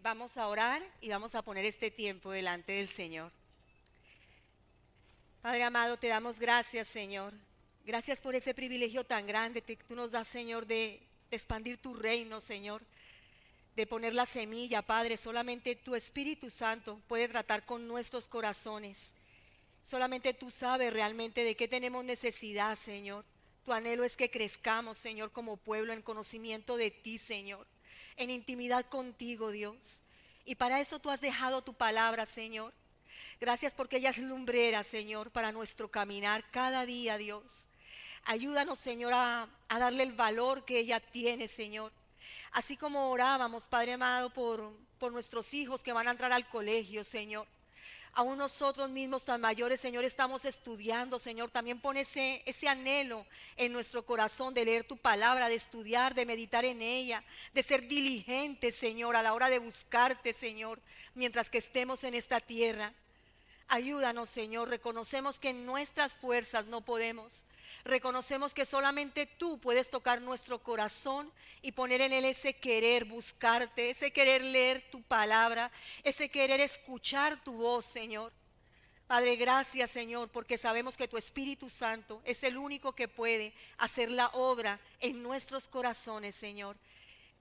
Vamos a orar y vamos a poner este tiempo delante del Señor. Padre amado, te damos gracias, Señor. Gracias por ese privilegio tan grande que tú nos das, Señor, de expandir tu reino, Señor. De poner la semilla, Padre. Solamente tu Espíritu Santo puede tratar con nuestros corazones. Solamente tú sabes realmente de qué tenemos necesidad, Señor. Tu anhelo es que crezcamos, Señor, como pueblo en conocimiento de ti, Señor. En intimidad contigo, Dios. Y para eso tú has dejado tu palabra, Señor. Gracias porque ella es lumbrera, Señor, para nuestro caminar cada día, Dios. Ayúdanos, Señor, a darle el valor que ella tiene, Señor. Así como orábamos, Padre amado, por nuestros hijos que van a entrar al colegio, Señor. Aún nosotros mismos tan mayores, Señor, estamos estudiando, Señor. También pon ese anhelo en nuestro corazón de leer tu palabra, de estudiar, de meditar en ella, de ser diligentes, Señor, a la hora de buscarte, Señor, mientras que estemos en esta tierra. Ayúdanos, Señor. Reconocemos que en nuestras fuerzas no podemos. Reconocemos que solamente tú puedes tocar nuestro corazón y poner en él ese querer buscarte, ese querer leer tu palabra, ese querer escuchar tu voz, Señor. Padre, gracias, Señor, porque sabemos que tu Espíritu Santo es el único que puede hacer la obra en nuestros corazones, Señor.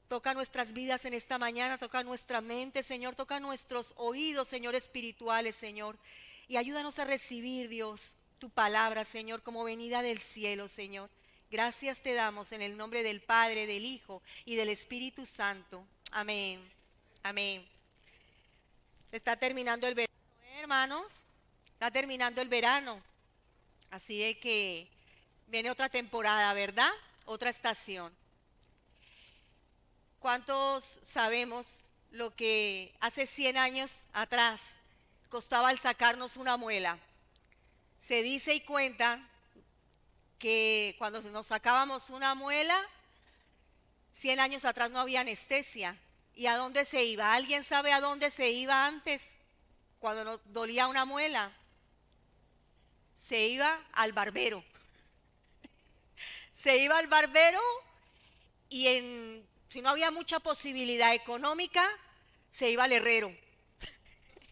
Toca nuestras vidas en esta mañana, toca nuestra mente, Señor, toca nuestros oídos, Señor, espirituales, Señor. Y ayúdanos a recibir, Dios, tu palabra, Señor, como venida del cielo, Señor. Gracias te damos en el nombre del Padre, del Hijo y del Espíritu Santo. Amén. Amén. Está terminando el verano, hermanos. Está terminando el verano. Así de que viene otra temporada, ¿verdad? Otra estación. ¿Cuántos sabemos lo que hace 100 años atrás costaba el sacarnos una muela? Se dice y cuenta que cuando nos sacábamos una muela, 100 años atrás no había anestesia. ¿Y a dónde se iba? ¿Alguien sabe a dónde se iba antes cuando nos dolía una muela? Se iba al barbero. Se iba al barbero y si no había mucha posibilidad económica, se iba al herrero.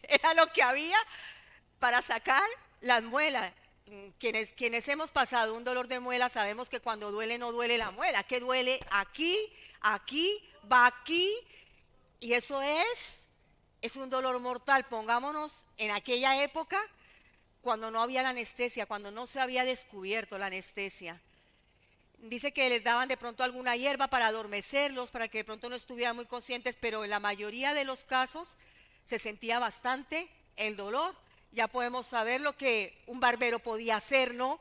Era lo que había para sacar las muelas. Quienes hemos pasado un dolor de muela sabemos que cuando duele no duele la muela, que duele aquí, aquí, va aquí, y eso es un dolor mortal. Pongámonos en aquella época cuando no había la anestesia, cuando no se había descubierto la anestesia. Dice que les daban de pronto alguna hierba para adormecerlos, para que de pronto no estuvieran muy conscientes, pero en la mayoría de los casos se sentía bastante el dolor. Ya podemos saber lo que un barbero podía hacer, ¿no?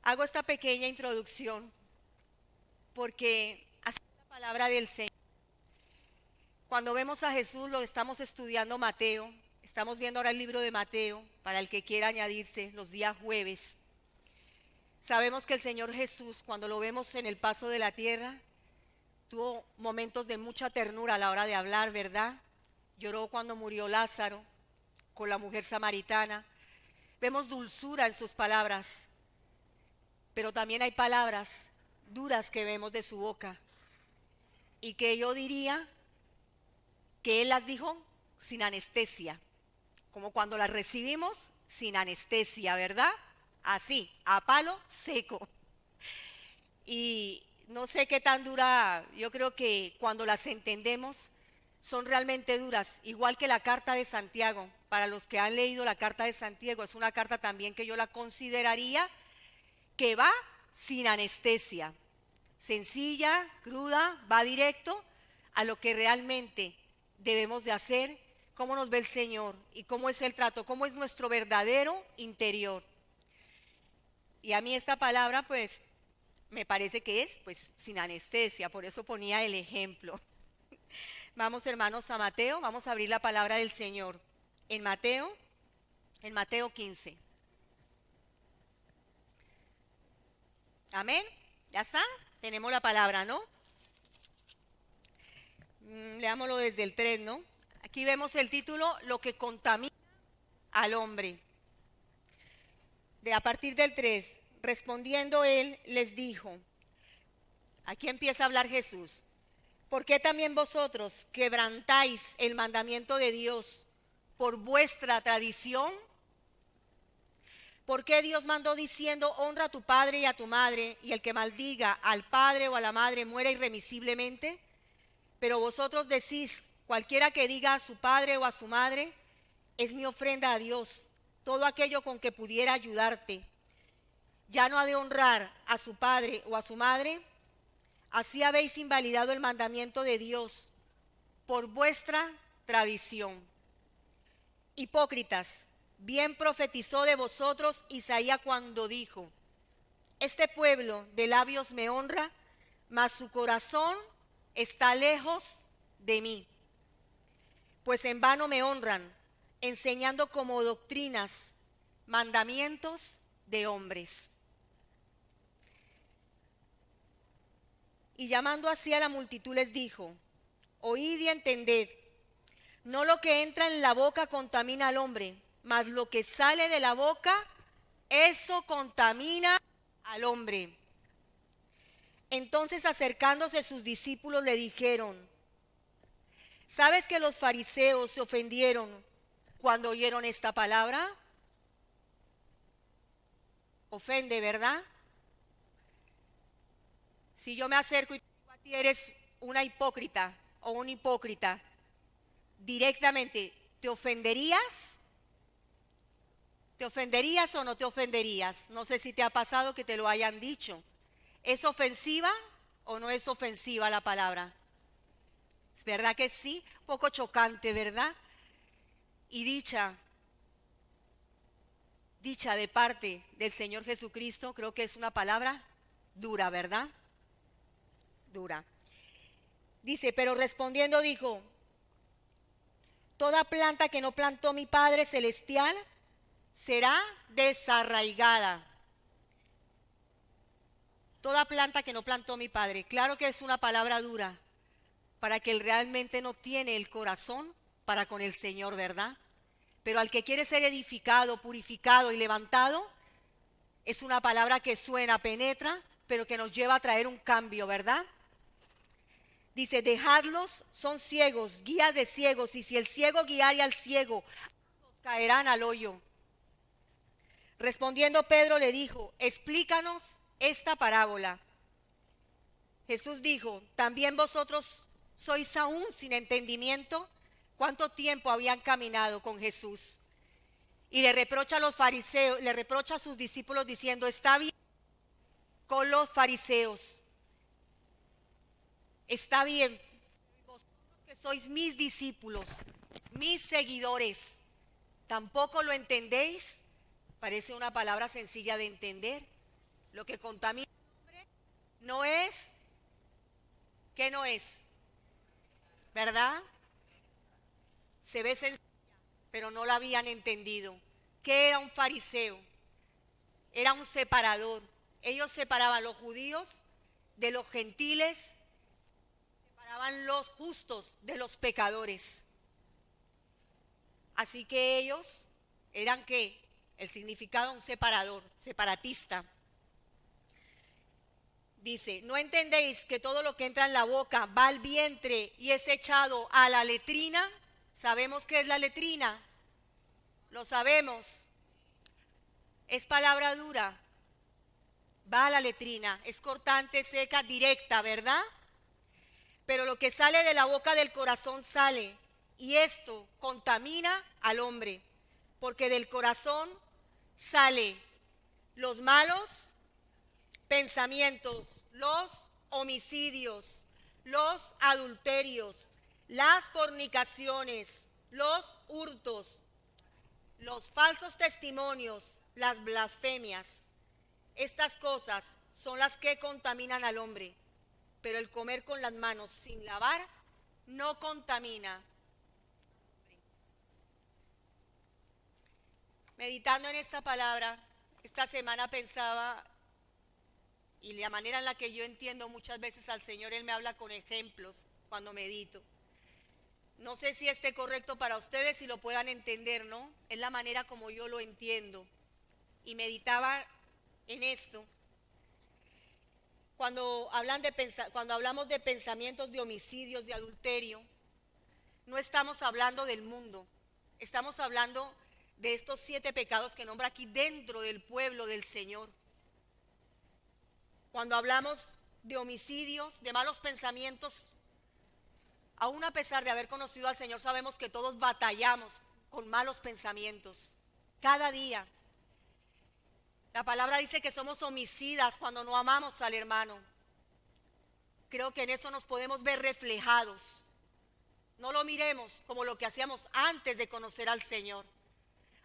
Hago esta pequeña introducción porque así es la palabra del Señor. Cuando vemos a Jesús, lo estamos estudiando Mateo, estamos viendo ahora el libro de Mateo, para el que quiera añadirse los días jueves. Sabemos que el Señor Jesús, cuando lo vemos en el paso de la tierra, tuvo momentos de mucha ternura a la hora de hablar, ¿verdad? Lloró cuando murió Lázaro, con la mujer samaritana. Vemos dulzura en sus palabras, pero también hay palabras duras que vemos de su boca y que yo diría que Él las dijo sin anestesia, como cuando las recibimos sin anestesia, ¿verdad? Así, a palo seco. Y no sé qué tan dura, yo creo que cuando las entendemos son realmente duras, igual que la carta de Santiago. Para los que han leído la carta de Santiago, es una carta también que yo la consideraría que va sin anestesia, sencilla, cruda, va directo a lo que realmente debemos de hacer, cómo nos ve el Señor y cómo es el trato, cómo es nuestro verdadero interior. Y a mí esta palabra pues me parece que es pues sin anestesia, por eso ponía el ejemplo. Vamos, hermanos, a Mateo, vamos a abrir la palabra del Señor en Mateo 15. Amén. ¿Ya está? Tenemos la palabra, ¿no? Leámoslo desde el 3, ¿no? Aquí vemos el título, lo que contamina al hombre. A partir del 3, respondiendo él, les dijo, aquí empieza a hablar Jesús, ¿Por qué también vosotros quebrantáis el mandamiento de Dios por vuestra tradición? ¿Por qué Dios mandó diciendo, honra a tu padre y a tu madre, y el que maldiga al padre o a la madre muera irremisiblemente? Pero vosotros decís, cualquiera que diga a su padre o a su madre, es mi ofrenda a Dios, todo aquello con que pudiera ayudarte. Ya no ha de honrar a su padre o a su madre. Así habéis invalidado el mandamiento de Dios por vuestra tradición. Hipócritas, bien profetizó de vosotros Isaías cuando dijo, este pueblo de labios me honra, mas su corazón está lejos de mí. Pues en vano me honran, enseñando como doctrinas mandamientos de hombres. Y llamando así a la multitud les dijo, oíd y entended, no lo que entra en la boca contamina al hombre, mas lo que sale de la boca, eso contamina al hombre. Entonces acercándose sus discípulos le dijeron, ¿sabes que los fariseos se ofendieron cuando oyeron esta palabra? Ofende, ¿verdad? Si yo me acerco y te digo a ti eres una hipócrita o un hipócrita, directamente, ¿te ofenderías? ¿Te ofenderías o no te ofenderías? No sé si te ha pasado que te lo hayan dicho. ¿Es ofensiva o no es ofensiva la palabra? ¿Es verdad que sí? Un poco chocante, ¿verdad? Y dicha de parte del Señor Jesucristo, creo que es una palabra dura, ¿verdad? Dura. Dice, pero respondiendo dijo, toda planta que no plantó mi Padre Celestial será desarraigada. Toda planta que no plantó mi Padre. Claro que es una palabra dura para que él realmente no tiene el corazón para con el Señor, ¿verdad? Pero al que quiere ser edificado, purificado y levantado, es una palabra que suena, penetra, pero que nos lleva a traer un cambio, ¿verdad? Dice, dejadlos, son ciegos, guías de ciegos, y si el ciego guiare al ciego, ambos caerán al hoyo. Respondiendo Pedro le dijo, explícanos esta parábola. Jesús dijo, ¿también vosotros sois aún sin entendimiento? ¿Cuánto tiempo habían caminado con Jesús? Y le reprocha a los fariseos, le reprocha a sus discípulos diciendo, está bien con los fariseos. Está bien, vosotros que sois mis discípulos, mis seguidores, ¿tampoco lo entendéis? Parece una palabra sencilla de entender. Lo que contamina al hombre no es, ¿qué no es? ¿Verdad? Se ve sencilla, pero no la habían entendido. ¿Qué era un fariseo? Era un separador. Ellos separaban los judíos de los gentiles, separaban los justos de los pecadores. Así que ellos eran ¿qué? El significado un separador, separatista. Dice, ¿no entendéis que todo lo que entra en la boca va al vientre y es echado a la letrina? ¿Sabemos qué es la letrina? Lo sabemos. Es palabra dura. Va a la letrina, es cortante, seca, directa, ¿verdad? Pero lo que sale de la boca del corazón sale, y esto contamina al hombre, porque del corazón sale los malos pensamientos, los homicidios, los adulterios, las fornicaciones, los hurtos, los falsos testimonios, las blasfemias. Estas cosas son las que contaminan al hombre, pero el comer con las manos sin lavar no contamina. Meditando en esta palabra, esta semana pensaba, y la manera en la que yo entiendo muchas veces al Señor, Él me habla con ejemplos cuando medito. No sé si esté correcto para ustedes, si lo puedan entender, ¿no? Es la manera como yo lo entiendo. Y meditaba en esto. Cuando hablamos de pensamientos de homicidios, de adulterio, no estamos hablando del mundo, estamos hablando de estos 7 pecados que nombra aquí dentro del pueblo del Señor. Cuando hablamos de homicidios, de malos pensamientos, aún a pesar de haber conocido al Señor, sabemos que todos batallamos con malos pensamientos, cada día. La palabra dice que somos homicidas cuando no amamos al hermano. Creo que en eso nos podemos ver reflejados. No lo miremos como lo que hacíamos antes de conocer al Señor.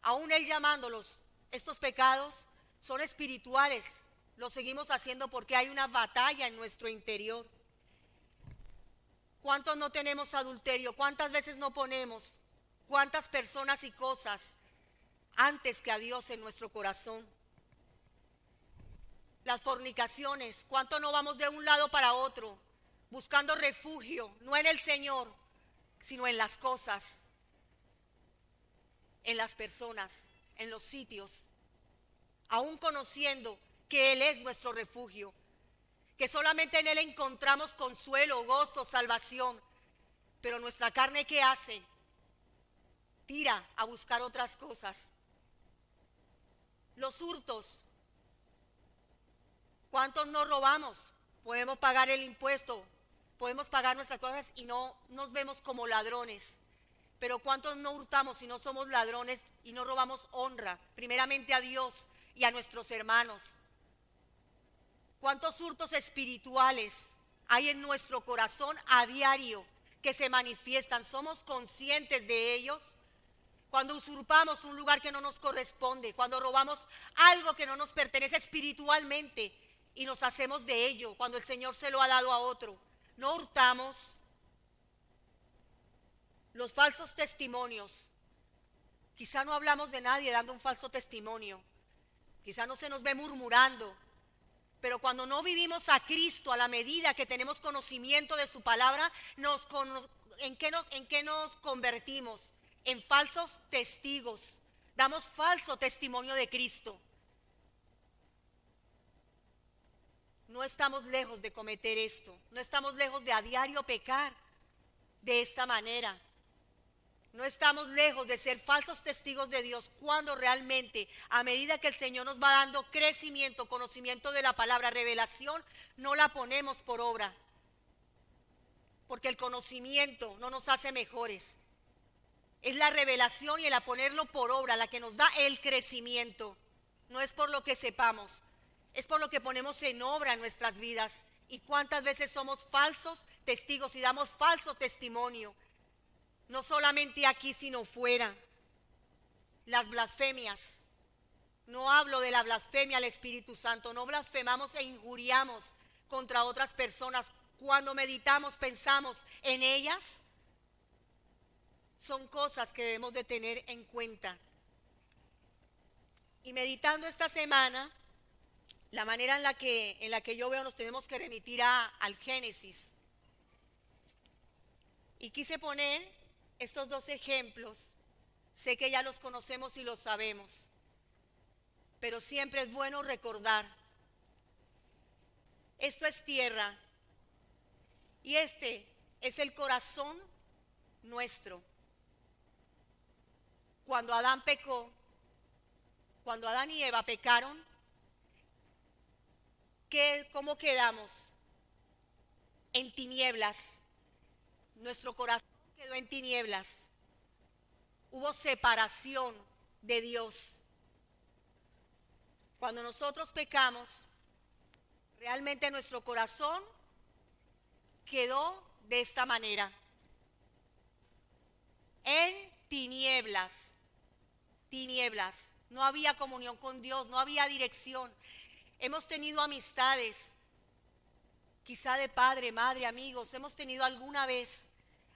Aún Él llamándolos, estos pecados son espirituales. Lo seguimos haciendo porque hay una batalla en nuestro interior. ¿Cuántos no tenemos adulterio? ¿Cuántas veces no ponemos cuántas personas y cosas antes que a Dios en nuestro corazón? Las fornicaciones, ¿cuánto no vamos de un lado para otro buscando refugio, no en el Señor, sino en las cosas, en las personas, en los sitios, aún conociendo que Él es nuestro refugio, que solamente en Él encontramos consuelo, gozo, salvación, pero nuestra carne, ¿qué hace? Tira a buscar otras cosas. Los hurtos, ¿cuántos no robamos? Podemos pagar el impuesto, podemos pagar nuestras cosas y no nos vemos como ladrones. Pero ¿cuántos no hurtamos y no somos ladrones y no robamos honra, primeramente a Dios y a nuestros hermanos? ¿Cuántos hurtos espirituales hay en nuestro corazón a diario que se manifiestan? ¿Somos conscientes de ellos? Cuando usurpamos un lugar que no nos corresponde, cuando robamos algo que no nos pertenece espiritualmente y nos hacemos de ello, cuando el Señor se lo ha dado a otro, no hurtamos. Los falsos testimonios, quizá no hablamos de nadie dando un falso testimonio, quizá no se nos ve murmurando, pero cuando no vivimos a Cristo a la medida que tenemos conocimiento de su palabra, ¿en qué nos convertimos? En falsos testigos. Damos falso testimonio de Cristo. No estamos lejos de cometer esto. No estamos lejos de a diario pecar de esta manera. No estamos lejos de ser falsos testigos de Dios cuando realmente, a medida que el Señor nos va dando crecimiento, conocimiento de la palabra, revelación, no la ponemos por obra. Porque el conocimiento no nos hace mejores. Es la revelación y el a ponerlo por obra la que nos da el crecimiento. No es por lo que sepamos, es por lo que ponemos en obra en nuestras vidas. Y cuántas veces somos falsos testigos y damos falso testimonio. No solamente aquí, sino fuera. Las blasfemias. No hablo de la blasfemia al Espíritu Santo. No blasfemamos e injuriamos contra otras personas. Cuando meditamos, pensamos en ellas. Son cosas que debemos de tener en cuenta. Y meditando esta semana, la manera en la que yo veo nos tenemos que remitir al Génesis. Y quise poner estos 2 ejemplos. Sé que ya los conocemos y los sabemos, pero siempre es bueno recordar. Esto es tierra y este es el corazón nuestro. Cuando Adán pecó, cuando Adán y Eva pecaron, ¿cómo quedamos? En tinieblas. Nuestro corazón quedó en tinieblas. Hubo separación de Dios. Cuando nosotros pecamos, realmente nuestro corazón quedó de esta manera. En tinieblas. Tinieblas. No había comunión con Dios, no había dirección. Hemos tenido amistades, quizá de padre, madre, amigos. Hemos tenido alguna vez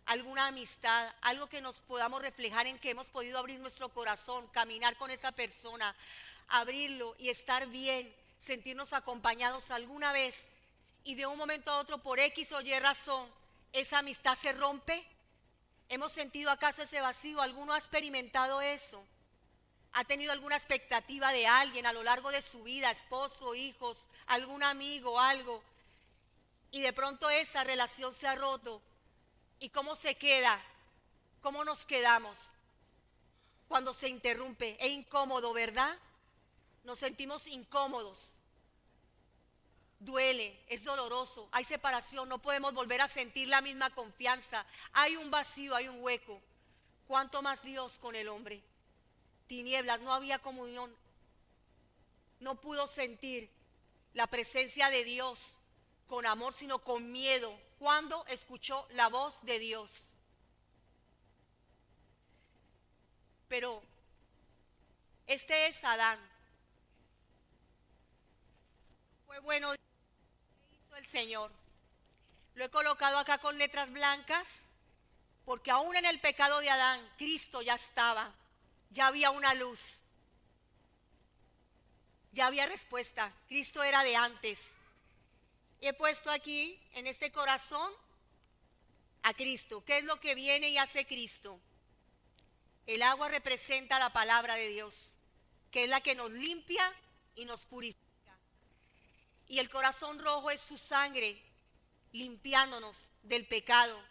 alguna amistad, algo que nos podamos reflejar en que hemos podido abrir nuestro corazón, caminar con esa persona, abrirlo y estar bien, sentirnos acompañados alguna vez y de un momento a otro por X o Y razón esa amistad se rompe. ¿Hemos sentido acaso ese vacío? ¿Alguno ha experimentado eso? ¿Ha tenido alguna expectativa de alguien a lo largo de su vida, esposo, hijos, algún amigo, algo? y de pronto esa relación se ha roto. ¿Y cómo se queda? ¿Cómo nos quedamos cuando se interrumpe? Es incómodo, ¿verdad? Nos sentimos incómodos. Duele, es doloroso, hay separación, no podemos volver a sentir la misma confianza. Hay un vacío, hay un hueco. ¿Cuánto más Dios con el hombre? Tinieblas, no había comunión. No pudo sentir la presencia de Dios con amor, sino con miedo, cuando escuchó la voz de Dios. Pero este es Adán. Fue bueno que hizo el Señor. Lo he colocado acá con letras blancas, porque aún en el pecado de Adán, Cristo ya estaba, ya había una luz, ya había respuesta. Cristo era de antes. He puesto aquí en este corazón a Cristo. ¿Qué es lo que viene y hace Cristo? El agua representa la palabra de Dios, que es la que nos limpia y nos purifica. Y el corazón rojo es su sangre, limpiándonos del pecado,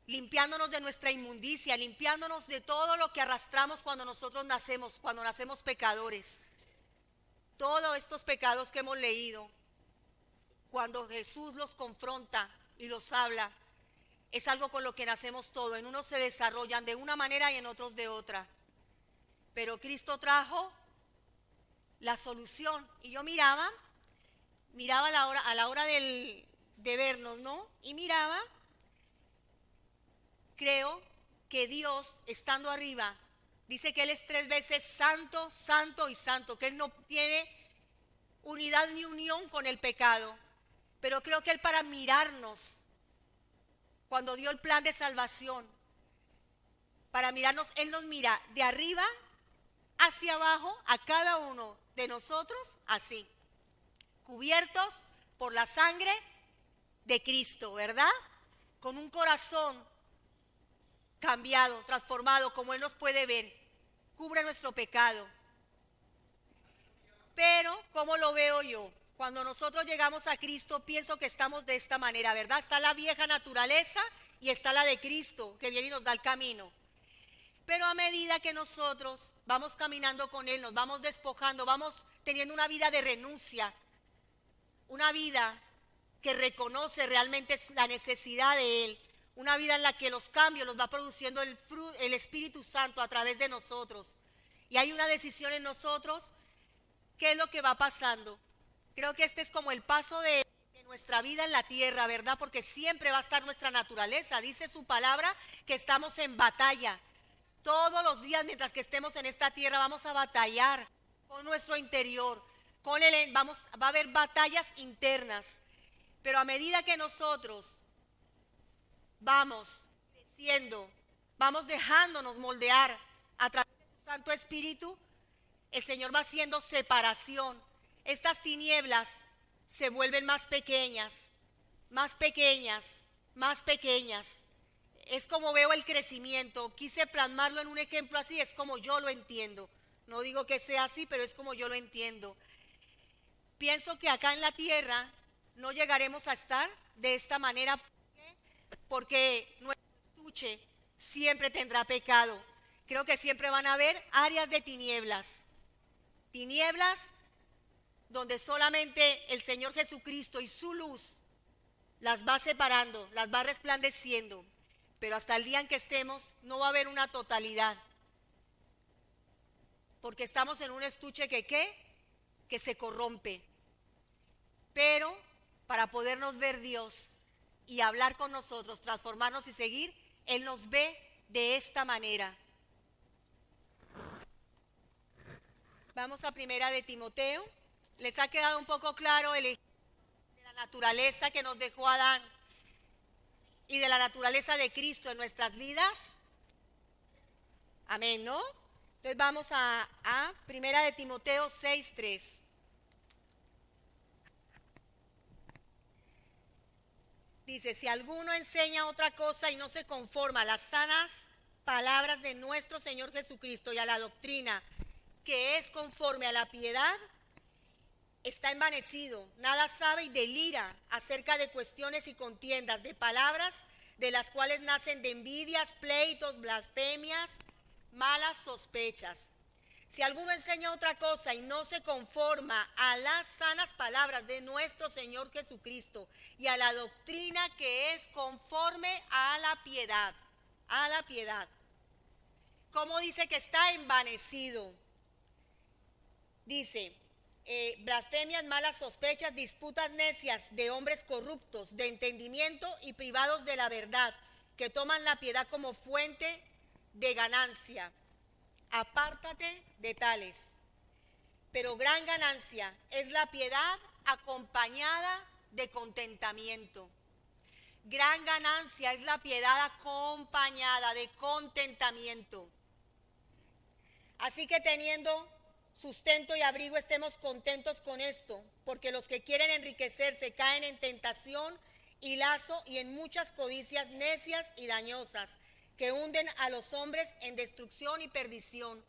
limpiándonos de nuestra inmundicia, limpiándonos de todo lo que arrastramos cuando nosotros nacemos, cuando nacemos pecadores. Todos estos pecados que hemos leído, cuando Jesús los confronta y los habla, es algo con lo que nacemos todos. En unos se desarrollan de una manera y en otros de otra. Pero Cristo trajo la solución. Y yo miraba a la hora de vernos, ¿no? Y miraba, creo que Dios, estando arriba, dice que Él es 3 veces santo, santo y santo, que Él no tiene unidad ni unión con el pecado. Pero creo que Él, para mirarnos, cuando dio el plan de salvación, para mirarnos, Él nos mira de arriba hacia abajo a cada uno de nosotros así, cubiertos por la sangre de Cristo, ¿verdad? Con un corazón cambiado, transformado, como Él nos puede ver, cubre nuestro pecado. Pero, ¿cómo lo veo yo? Cuando nosotros llegamos a Cristo, pienso que estamos de esta manera, ¿verdad? Está la vieja naturaleza y está la de Cristo, que viene y nos da el camino. Pero a medida que nosotros vamos caminando con Él, nos vamos despojando, vamos teniendo una vida de renuncia, una vida que reconoce realmente la necesidad de Él, una vida en la que los cambios los va produciendo el Espíritu Santo a través de nosotros. Y hay una decisión en nosotros. ¿Qué es lo que va pasando? Creo que este es como el paso de nuestra vida en la tierra, ¿verdad? Porque siempre va a estar nuestra naturaleza. Dice su palabra que estamos en batalla. Todos los días mientras que estemos en esta tierra vamos a batallar con nuestro interior. Va a haber batallas internas. Pero a medida que nosotros vamos creciendo, vamos dejándonos moldear a través de su Santo Espíritu, el Señor va haciendo separación. Estas tinieblas se vuelven más pequeñas, más pequeñas, más pequeñas. Es como veo el crecimiento. Quise plasmarlo en un ejemplo así, es como yo lo entiendo. No digo que sea así, pero es como yo lo entiendo. Pienso que acá en la tierra no llegaremos a estar de esta manera, porque nuestro estuche siempre tendrá pecado. Creo que siempre van a haber áreas de tinieblas. Tinieblas donde solamente el Señor Jesucristo y su luz las va separando, las va resplandeciendo. Pero hasta el día en que estemos no va a haber una totalidad. Porque estamos en un estuche que se corrompe. Pero para podernos ver Dios y hablar con nosotros, transformarnos y seguir, Él nos ve de esta manera. Vamos a primera de Timoteo. ¿Les ha quedado un poco claro el ejemplo de la naturaleza que nos dejó Adán y de la naturaleza de Cristo en nuestras vidas? Amén, ¿no? Entonces vamos a primera de Timoteo 6:3. Dice, si alguno enseña otra cosa y no se conforma a las sanas palabras de nuestro Señor Jesucristo y a la doctrina que es conforme a la piedad, está envanecido, nada sabe y delira acerca de cuestiones y contiendas, de palabras de las cuales nacen de envidias, pleitos, blasfemias, malas sospechas. Si alguno enseña otra cosa y no se conforma a las sanas palabras de nuestro Señor Jesucristo y a la doctrina que es conforme a la piedad, ¿cómo dice que está envanecido? Dice, blasfemias, malas sospechas, disputas necias de hombres corruptos, de entendimiento y privados de la verdad, que toman la piedad como fuente de ganancia. Apártate de tales. Pero gran ganancia es la piedad acompañada de contentamiento. Gran ganancia es la piedad acompañada de contentamiento. Así que teniendo sustento y abrigo, estemos contentos con esto, porque los que quieren enriquecerse caen en tentación y lazo y en muchas codicias necias y dañosas, que hunden a los hombres en destrucción y perdición,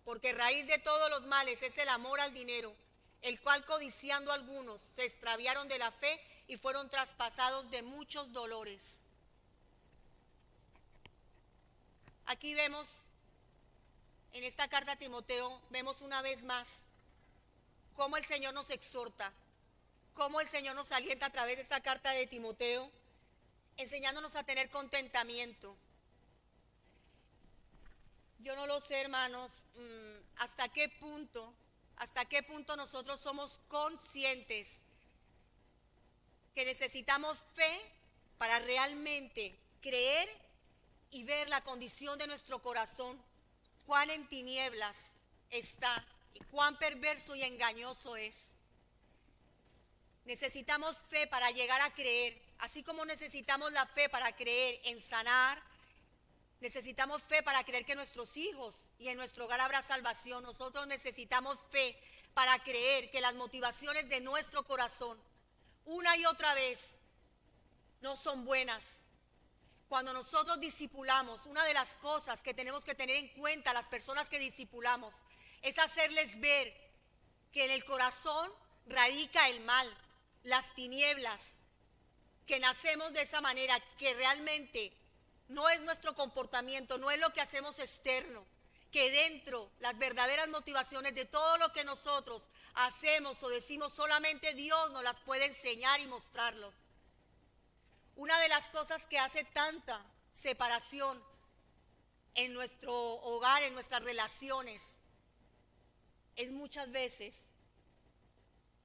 porque raíz de todos los males es el amor al dinero, el cual codiciando algunos se extraviaron de la fe y fueron traspasados de muchos dolores. Aquí vemos, en esta carta a Timoteo, vemos una vez más cómo el Señor nos exhorta, cómo el Señor nos alienta a través de esta carta de Timoteo, enseñándonos a tener contentamiento. Yo no lo sé, hermanos, hasta qué punto nosotros somos conscientes que necesitamos fe para realmente creer y ver la condición de nuestro corazón, cuán en tinieblas está y cuán perverso y engañoso es. Necesitamos fe para llegar a creer, así como necesitamos la fe para creer en sanar. Necesitamos fe para creer que nuestros hijos y en nuestro hogar habrá salvación. Nosotros necesitamos fe para creer que las motivaciones de nuestro corazón, una y otra vez, no son buenas. Cuando nosotros discipulamos, una de las cosas que tenemos que tener en cuenta las personas que discipulamos es hacerles ver que en el corazón radica el mal, las tinieblas, que nacemos de esa manera, que realmente no es nuestro comportamiento, no es lo que hacemos externo, que dentro las verdaderas motivaciones de todo lo que nosotros hacemos o decimos, solamente Dios nos las puede enseñar y mostrarlos. Una de las cosas que hace tanta separación en nuestro hogar, en nuestras relaciones, es muchas veces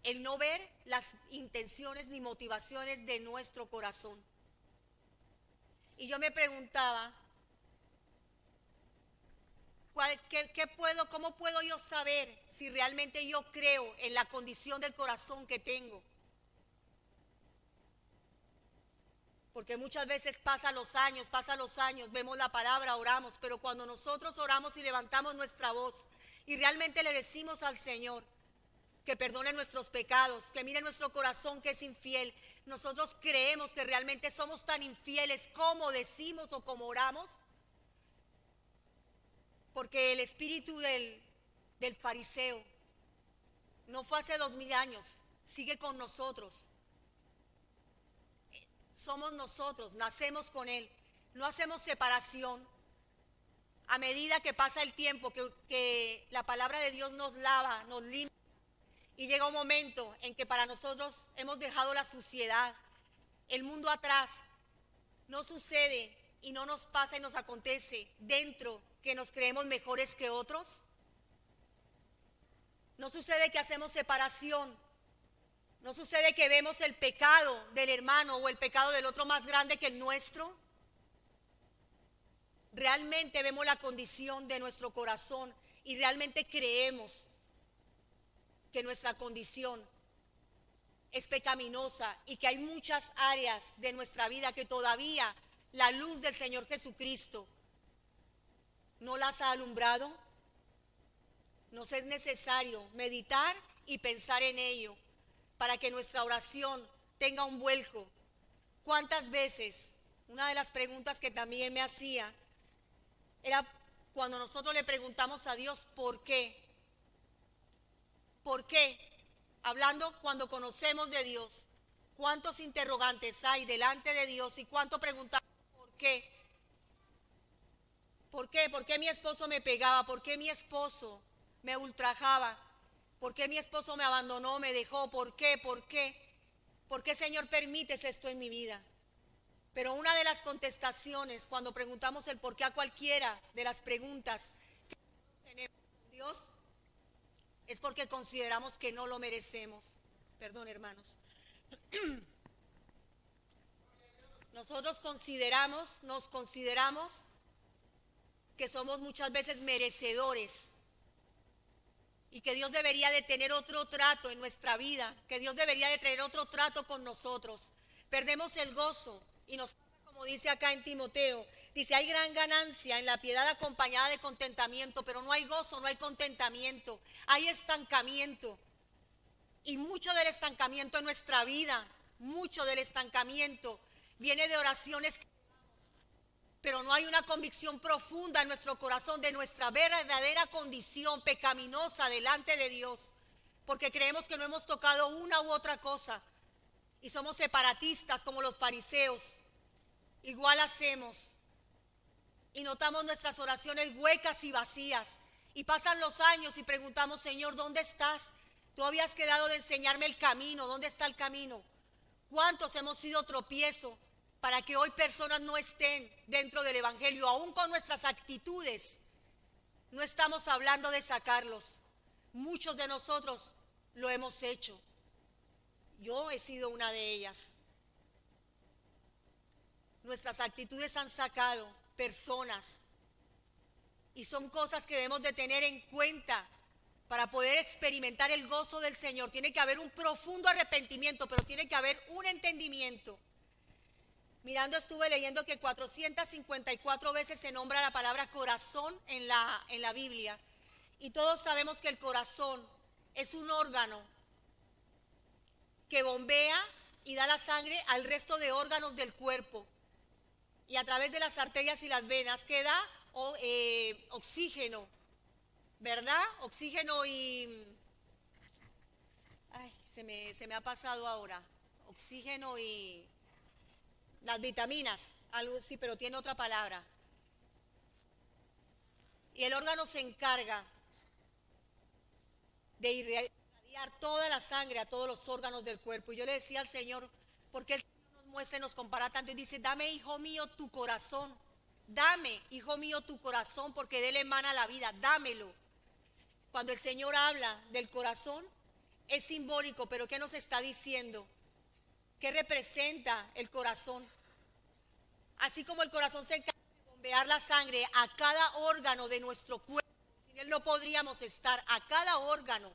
el no ver las intenciones ni motivaciones de nuestro corazón. Y yo me preguntaba, ¿cómo puedo yo saber si realmente yo creo en la condición del corazón que tengo? Porque muchas veces pasan los años, vemos la palabra, oramos, pero cuando nosotros oramos y levantamos nuestra voz y realmente le decimos al Señor que perdone nuestros pecados, que mire nuestro corazón que es infiel, nosotros creemos que realmente somos tan infieles como decimos o como oramos, porque el espíritu del fariseo no fue hace 2000 años, sigue con nosotros. Somos nosotros, nacemos con él, no hacemos separación. A medida que pasa el tiempo, que la palabra de Dios nos lava, nos limpia, y llega un momento en que para nosotros hemos dejado la suciedad, el mundo atrás, no sucede y no nos pasa y nos acontece dentro que nos creemos mejores que otros. No sucede que hacemos separación. ¿No sucede que vemos el pecado del hermano o el pecado del otro más grande que el nuestro? Realmente vemos la condición de nuestro corazón y realmente creemos que nuestra condición es pecaminosa y que hay muchas áreas de nuestra vida que todavía la luz del Señor Jesucristo no las ha alumbrado. Nos es necesario meditar y pensar en ello, para que nuestra oración tenga un vuelco. ¿Cuántas veces? Una de las preguntas que también me hacía era cuando nosotros le preguntamos a Dios, ¿por qué? ¿Por qué? hablando cuando conocemos de Dios, cuántos interrogantes hay delante de Dios y cuánto preguntamos por qué. ¿Por qué? ¿Por qué mi esposo me pegaba? ¿Por qué mi esposo me ultrajaba? ¿Por qué mi esposo me abandonó, me dejó? ¿Por qué? ¿Por qué? ¿Por qué, Señor, permites esto en mi vida? Pero una de las contestaciones cuando preguntamos el por qué a cualquiera de las preguntas que tenemos con Dios es porque consideramos que no lo merecemos. Perdón, hermanos. Nosotros nos consideramos que somos muchas veces merecedores y que Dios debería de tener otro trato en nuestra vida, que Dios debería de tener otro trato con nosotros. Perdemos el gozo y nos pasa como dice acá en Timoteo, dice hay gran ganancia en la piedad acompañada de contentamiento, pero no hay gozo, no hay contentamiento, hay estancamiento. Y mucho del estancamiento en nuestra vida, mucho del estancamiento viene de oraciones que pero no hay una convicción profunda en nuestro corazón de nuestra verdadera condición pecaminosa delante de Dios, porque creemos que no hemos tocado una u otra cosa y somos separatistas como los fariseos. Igual hacemos y notamos nuestras oraciones huecas y vacías y pasan los años y preguntamos, Señor, ¿dónde estás? Tú habías quedado de enseñarme el camino, ¿dónde está el camino? ¿Cuántos hemos sido tropiezo para que hoy personas no estén dentro del evangelio? Aún con nuestras actitudes, no estamos hablando de sacarlos. Muchos de nosotros lo hemos hecho. Yo he sido una de ellas. Nuestras actitudes han sacado personas y son cosas que debemos de tener en cuenta para poder experimentar el gozo del Señor. Tiene que haber un profundo arrepentimiento, pero tiene que haber un entendimiento. Mirando, estuve leyendo que 454 veces se nombra la palabra corazón en la Biblia. Y todos sabemos que el corazón es un órgano que bombea y da la sangre al resto de órganos del cuerpo. Y a través de las arterias y las venas queda oxígeno, ¿verdad? Oxígeno y... Ay, se me ha pasado ahora. Oxígeno y... las vitaminas, algo así, pero tiene otra palabra. Y el órgano se encarga de irradiar toda la sangre a todos los órganos del cuerpo. Y yo le decía al Señor, ¿por qué el Señor nos muestra y nos compara tanto? Y dice, dame, hijo mío, tu corazón. Dame, hijo mío, tu corazón, porque de él emana la vida. Dámelo. Cuando el Señor habla del corazón, es simbólico, pero ¿qué nos está diciendo? ¿Qué representa el corazón? Así como el corazón se encarga de bombear la sangre a cada órgano de nuestro cuerpo, sin él no podríamos estar, a cada órgano.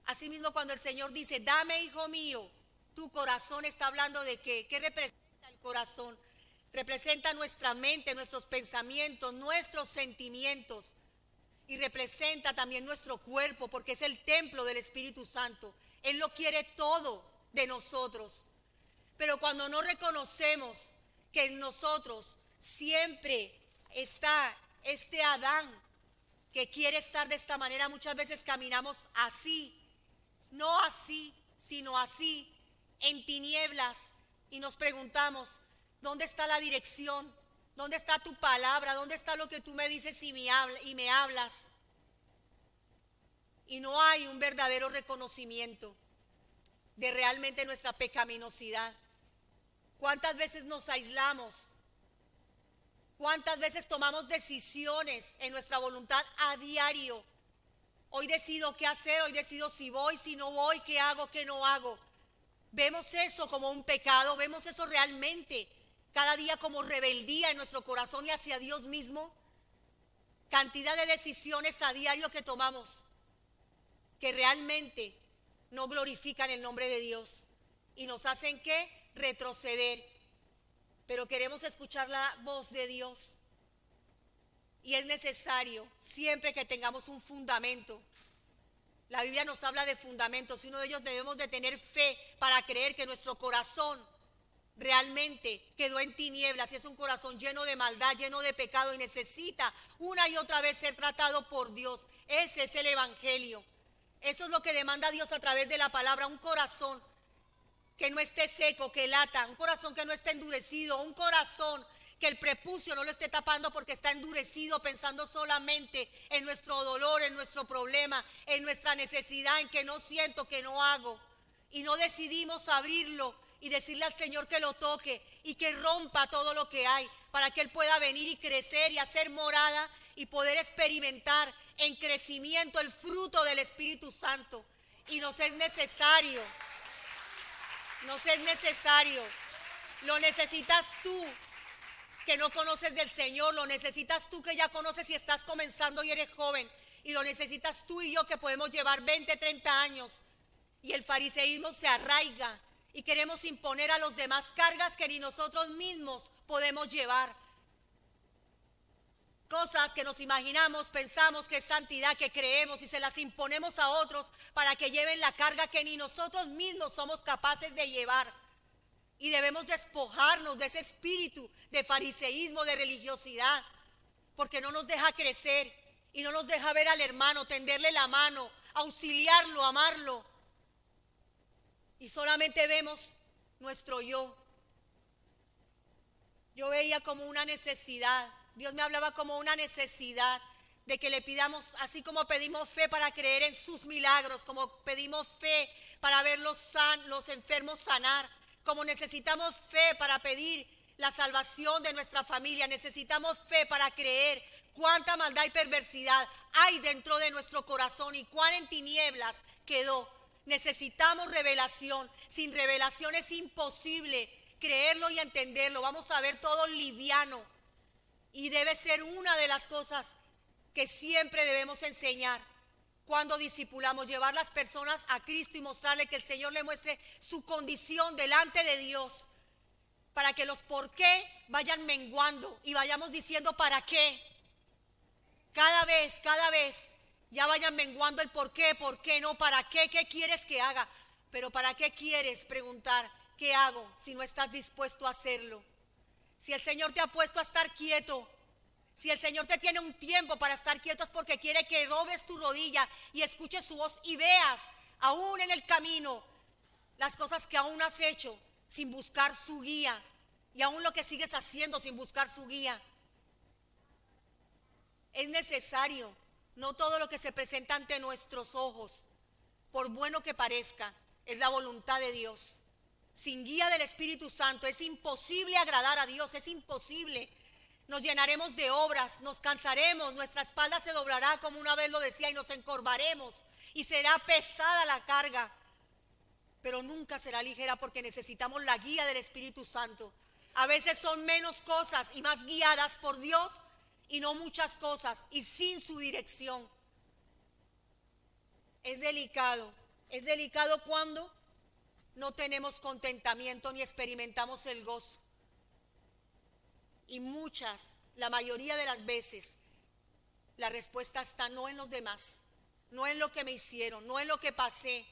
Asimismo, cuando el Señor dice, dame, hijo mío, tu corazón, está hablando de qué. ¿Qué representa el corazón? Representa nuestra mente, nuestros pensamientos, nuestros sentimientos. Y representa también nuestro cuerpo, porque es el templo del Espíritu Santo. Él lo quiere todo de nosotros. Pero cuando no reconocemos que en nosotros siempre está este Adán que quiere estar de esta manera, muchas veces caminamos así, no así, sino así, en tinieblas, y nos preguntamos, ¿dónde está la dirección? ¿Dónde está tu palabra? ¿Dónde está lo que tú me dices y me hablas? Y no hay un verdadero reconocimiento de realmente nuestra pecaminosidad. ¿Cuántas veces nos aislamos? ¿Cuántas veces tomamos decisiones en nuestra voluntad a diario? Hoy decido qué hacer, hoy decido si voy, si no voy, qué hago, qué no hago. Vemos eso como un pecado, vemos eso realmente cada día como rebeldía en nuestro corazón y hacia Dios mismo. Cantidad de decisiones a diario que tomamos que realmente no glorifican el nombre de Dios y nos hacen ¿qué? Retroceder. Pero queremos escuchar la voz de Dios y es necesario siempre que tengamos un fundamento. La Biblia nos habla de fundamentos y uno de ellos debemos de tener fe para creer que nuestro corazón realmente quedó en tinieblas y es un corazón lleno de maldad, lleno de pecado y necesita una y otra vez ser tratado por Dios. Ese es el evangelio. Eso es lo que demanda Dios a través de la palabra, un corazón que no esté seco, que lata, un corazón que no esté endurecido, un corazón que el prepucio no lo esté tapando porque está endurecido pensando solamente en nuestro dolor, en nuestro problema, en nuestra necesidad, en que no siento, que no hago. Y no decidimos abrirlo y decirle al Señor que lo toque y que rompa todo lo que hay para que Él pueda venir y crecer y hacer morada y poder experimentar en crecimiento el fruto del Espíritu Santo. Y nos es necesario, lo necesitas tú que no conoces del Señor, lo necesitas tú que ya conoces y estás comenzando y eres joven, y lo necesitas tú y yo que podemos llevar 20, 30 años y el fariseísmo se arraiga y queremos imponer a los demás cargas que ni nosotros mismos podemos llevar. Cosas que nos imaginamos, pensamos que es santidad, que creemos y se las imponemos a otros para que lleven la carga que ni nosotros mismos somos capaces de llevar. Y debemos despojarnos de ese espíritu de fariseísmo, de religiosidad, porque no nos deja crecer y no nos deja ver al hermano, tenderle la mano, auxiliarlo, amarlo. Y solamente vemos nuestro yo. Yo veía como una necesidad, Dios me hablaba como una necesidad de que le pidamos, así como pedimos fe para creer en sus milagros, como pedimos fe para ver los enfermos sanar, como necesitamos fe para pedir la salvación de nuestra familia, necesitamos fe para creer cuánta maldad y perversidad hay dentro de nuestro corazón y cuán en tinieblas quedó. Necesitamos revelación. Sin revelación es imposible creerlo y entenderlo. Vamos a ver todo liviano. Y debe ser una de las cosas que siempre debemos enseñar cuando discipulamos, llevar las personas a Cristo y mostrarle que el Señor le muestre su condición delante de Dios, para que los por qué vayan menguando y vayamos diciendo para qué. Cada vez ya vayan menguando el por qué no, para qué quieres que haga. Pero para qué quieres preguntar, ¿qué hago si no estás dispuesto a hacerlo? Si el Señor te ha puesto a estar quieto, si el Señor te tiene un tiempo para estar quieto es porque quiere que dobles tu rodilla y escuches su voz y veas aún en el camino las cosas que aún has hecho sin buscar su guía y aún lo que sigues haciendo sin buscar su guía. Es necesario, no todo lo que se presenta ante nuestros ojos, por bueno que parezca, es la voluntad de Dios. Sin guía del Espíritu Santo es imposible agradar a Dios, es imposible. Nos llenaremos de obras, nos cansaremos, nuestra espalda se doblará, como una vez lo decía, y nos encorvaremos y será pesada la carga, pero nunca será ligera porque necesitamos la guía del Espíritu Santo. A veces son menos cosas y más guiadas por Dios y no muchas cosas y sin su dirección. Es delicado cuando no tenemos contentamiento ni experimentamos el gozo. Y la mayoría de las veces, la respuesta está no en los demás, no en lo que me hicieron, no en lo que pasé.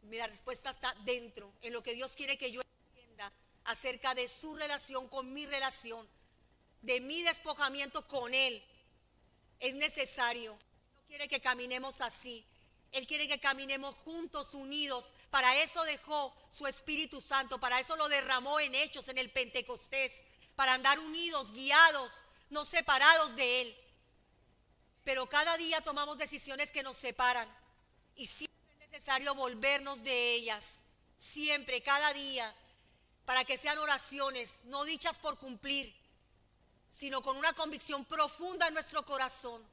La respuesta está dentro, en lo que Dios quiere que yo entienda acerca de su relación con mi relación, de mi despojamiento con Él. Es necesario. No quiere que caminemos así. Él quiere que caminemos juntos, unidos. Para eso dejó su Espíritu Santo, para eso lo derramó en Hechos, en el Pentecostés, para andar unidos, guiados, no separados de Él. Pero cada día tomamos decisiones que nos separan y siempre es necesario volvernos de ellas, siempre, cada día, para que sean oraciones no dichas por cumplir, sino con una convicción profunda en nuestro corazón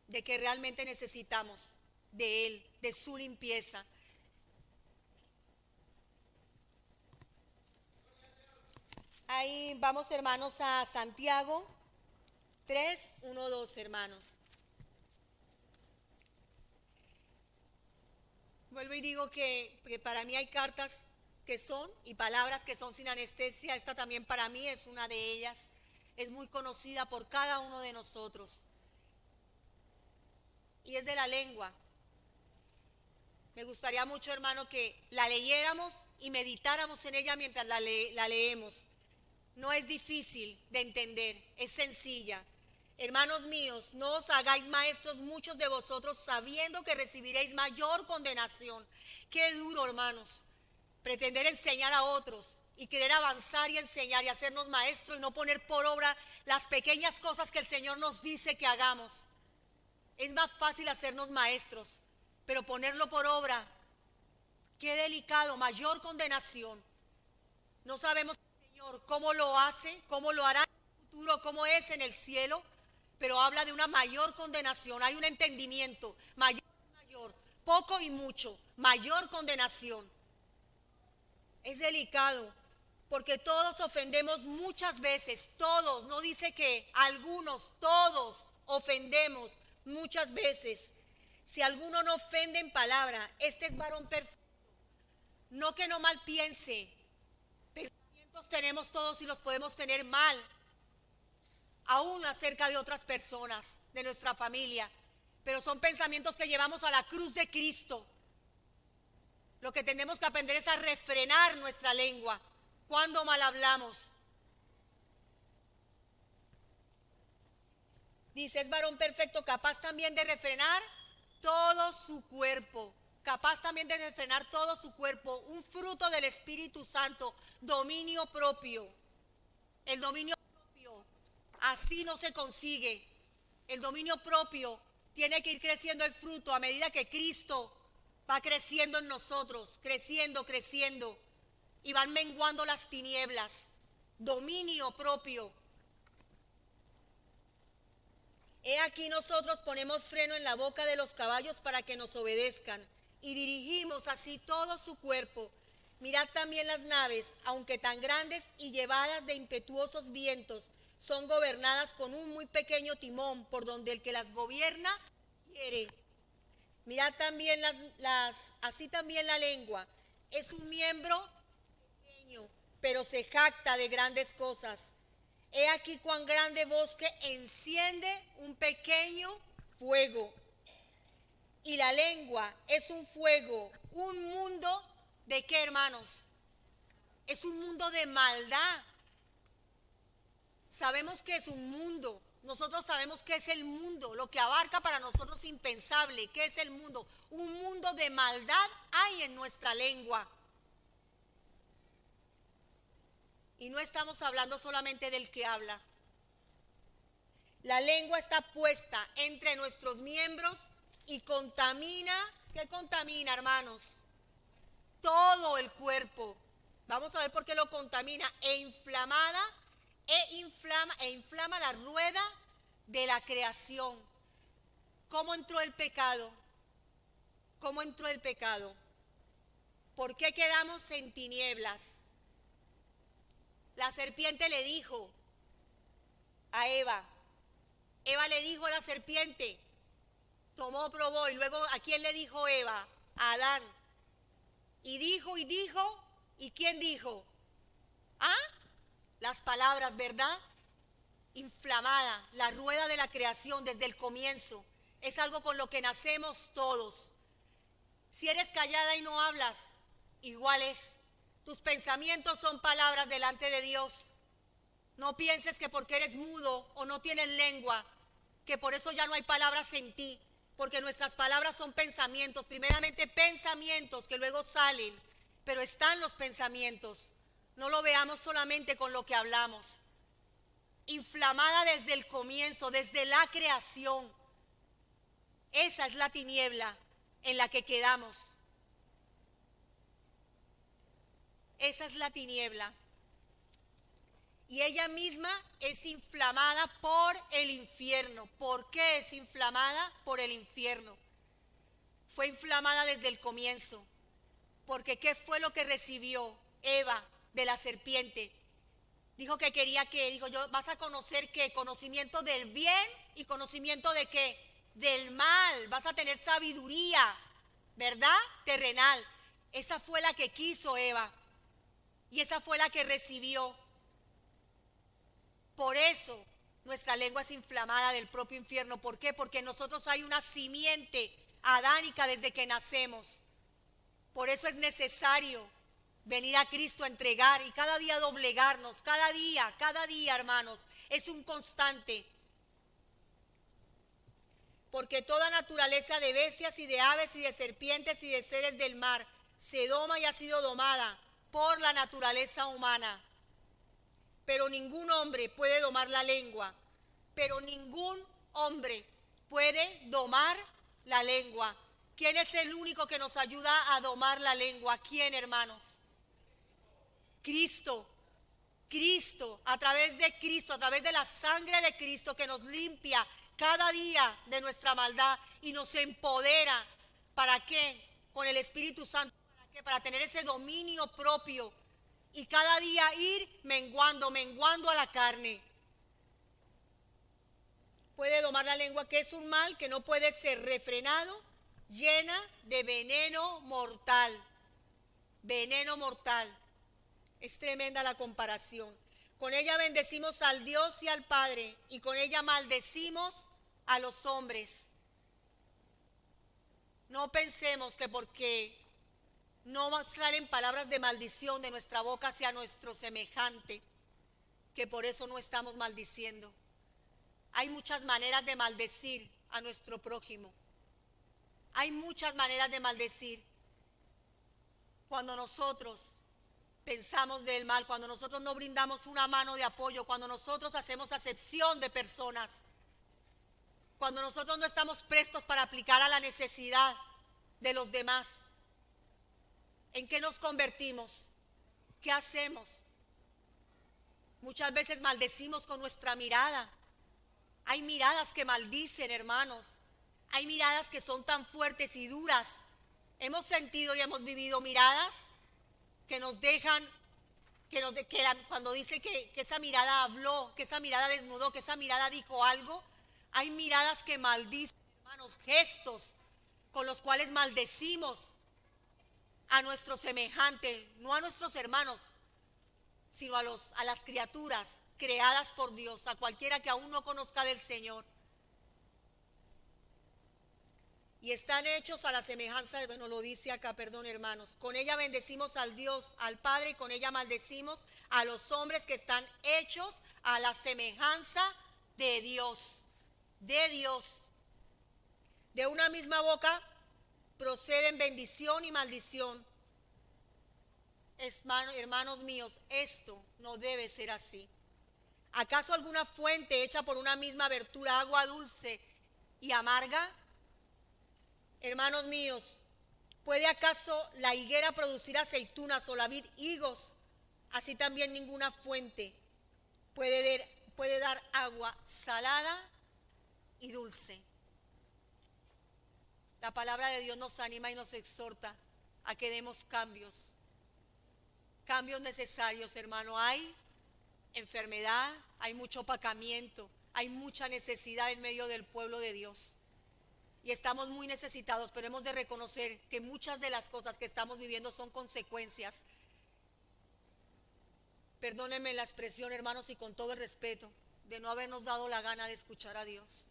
de que realmente necesitamos de Él, de su limpieza. Ahí vamos, hermanos, a Santiago 3, 1, 2, hermanos. Vuelvo y digo que para mí hay cartas que son y palabras que son sin anestesia. Esta también para mí es una de ellas. Es muy conocida por cada uno de nosotros. Y es de la lengua. Me gustaría mucho, hermano, que la leyéramos y meditáramos en ella mientras la leemos. No es difícil de entender, es sencilla. Hermanos míos, no os hagáis maestros muchos de vosotros, sabiendo que recibiréis mayor condenación. Qué duro, hermanos, pretender enseñar a otros y querer avanzar y enseñar y hacernos maestros y no poner por obra las pequeñas cosas que el Señor nos dice que hagamos. Es más fácil hacernos maestros, pero ponerlo por obra, qué delicado, mayor condenación. No sabemos el Señor cómo lo hace, cómo lo hará en el futuro, cómo es en el cielo, pero habla de una mayor condenación. Hay un entendimiento, mayor, poco y mucho, mayor condenación. Es delicado, porque todos ofendemos muchas veces, todos, no dice que algunos, todos ofendemos muchas veces. Si alguno no ofende en palabra, este es varón perfecto. No que no mal piense, pensamientos tenemos todos y los podemos tener mal, aún acerca de otras personas, de nuestra familia, pero son pensamientos que llevamos a la cruz de Cristo. Lo que tenemos que aprender es a refrenar nuestra lengua cuando mal hablamos. Dice, es varón perfecto, capaz también de refrenar todo su cuerpo, capaz también de refrenar todo su cuerpo, un fruto del Espíritu Santo, dominio propio. El dominio propio así no se consigue. El dominio propio tiene que ir creciendo el fruto a medida que Cristo va creciendo en nosotros, creciendo, creciendo, y van menguando las tinieblas. Dominio propio. He aquí nosotros ponemos freno en la boca de los caballos para que nos obedezcan, y dirigimos así todo su cuerpo. Mirad también las naves, aunque tan grandes y llevadas de impetuosos vientos, son gobernadas con un muy pequeño timón, por donde el que las gobierna quiere. Mirad también así también la lengua. Es un miembro pequeño, pero se jacta de grandes cosas. He aquí cuán grande bosque enciende un pequeño fuego. Y la lengua es un fuego, un mundo ¿de qué, hermanos? Es un mundo de maldad. Sabemos que es un mundo. Nosotros sabemos qué es el mundo, lo que abarca para nosotros impensable. ¿Qué es el mundo? Un mundo de maldad hay en nuestra lengua. Y no estamos hablando solamente del que habla. La lengua está puesta entre nuestros miembros y contamina. ¿Qué contamina, hermanos? Todo el cuerpo. Vamos a ver por qué lo contamina. Inflama la rueda de la creación. ¿Cómo entró el pecado? ¿Cómo entró el pecado? ¿Por qué quedamos en tinieblas? La serpiente le dijo a Eva. Eva le dijo a la serpiente, tomó, probó, y luego ¿a quién le dijo Eva? A Adán. Y dijo, ¿y quién dijo? ¿Ah? Las palabras, ¿verdad? Inflamada, la rueda de la creación desde el comienzo. Es algo con lo que nacemos todos. Si eres callada y no hablas, igual es. Tus pensamientos son palabras delante de Dios. No pienses que porque eres mudo o no tienes lengua, que por eso ya no hay palabras en ti, porque nuestras palabras son pensamientos, primeramente pensamientos que luego salen, pero están los pensamientos. No lo veamos solamente con lo que hablamos. Inflamada desde el comienzo, desde la creación. Esa es la tiniebla en la que quedamos. Esa es la tiniebla. Y ella misma es inflamada por el infierno. ¿Por qué es inflamada? Por el infierno. Fue inflamada desde el comienzo. Porque ¿qué fue lo que recibió Eva de la serpiente? Dijo que quería que, dijo yo, vas a conocer qué, conocimiento del bien y conocimiento de qué, del mal. Vas a tener sabiduría, ¿verdad? Terrenal. Esa fue la que quiso Eva. Y esa fue la que recibió. Por eso nuestra lengua es inflamada del propio infierno. ¿Por qué? Porque en nosotros hay una simiente adánica desde que nacemos. Por eso es necesario venir a Cristo a entregar y cada día doblegarnos, cada día, hermanos. Es un constante. porque toda naturaleza de bestias y de aves y de serpientes y de seres del mar se doma y ha sido domada por la naturaleza humana. Pero ningún hombre puede domar la lengua, pero ningún hombre puede domar la lengua. ¿Quién es el único que nos ayuda a domar la lengua? ¿Quién, hermanos? Cristo. Cristo, a través de Cristo, a través de la sangre de Cristo que nos limpia cada día de nuestra maldad y nos empodera. ¿Para qué? Con el Espíritu Santo. ¿Para qué? Para tener ese dominio propio y cada día ir menguando a la carne. Puede domar la lengua, que es un mal que no puede ser refrenado, llena de veneno mortal. Veneno mortal. Es tremenda la comparación. Con ella bendecimos al Dios y al Padre, y con ella maldecimos a los hombres. No pensemos que porque no salen palabras de maldición de nuestra boca hacia nuestro semejante, que por eso no estamos maldiciendo. Hay muchas maneras de maldecir a nuestro prójimo. Hay muchas maneras de maldecir. Cuando nosotros pensamos del mal, cuando nosotros no brindamos una mano de apoyo, cuando nosotros hacemos acepción de personas, cuando nosotros no estamos prestos para aplicar a la necesidad de los demás, ¿en qué nos convertimos? ¿Qué hacemos? Muchas veces maldecimos con nuestra mirada. Hay miradas que maldicen, hermanos. Hay miradas que son tan fuertes y duras. Hemos sentido y hemos vivido miradas que nos dejan, cuando dice que esa mirada habló, que esa mirada desnudó, que esa mirada dijo algo. Hay miradas que maldicen, hermanos, gestos con los cuales maldecimos a nuestro semejante, no a nuestros hermanos, sino a las criaturas creadas por Dios, a cualquiera que aún no conozca del Señor. Y están hechos a la semejanza de, bueno, lo dice acá, perdón, hermanos. Con ella bendecimos al Dios, al Padre, y con ella maldecimos a los hombres que están hechos a la semejanza de Dios. De Dios. De una misma boca proceden bendición y maldición. Hermanos míos, esto no debe ser así. ¿Acaso alguna fuente hecha por una misma abertura, agua dulce y amarga? Hermanos míos, ¿puede acaso la higuera producir aceitunas o la vid higos? Así también ninguna fuente puede dar agua salada y dulce. La palabra de Dios nos anima y nos exhorta a que demos cambios. Cambios necesarios, hermano. Hay enfermedad, hay mucho opacamiento, hay mucha necesidad en medio del pueblo de Dios. Y estamos muy necesitados, pero hemos de reconocer que muchas de las cosas que estamos viviendo son consecuencias. Perdónenme la expresión, hermanos, y con todo el respeto, de no habernos dado la gana de escuchar a Dios.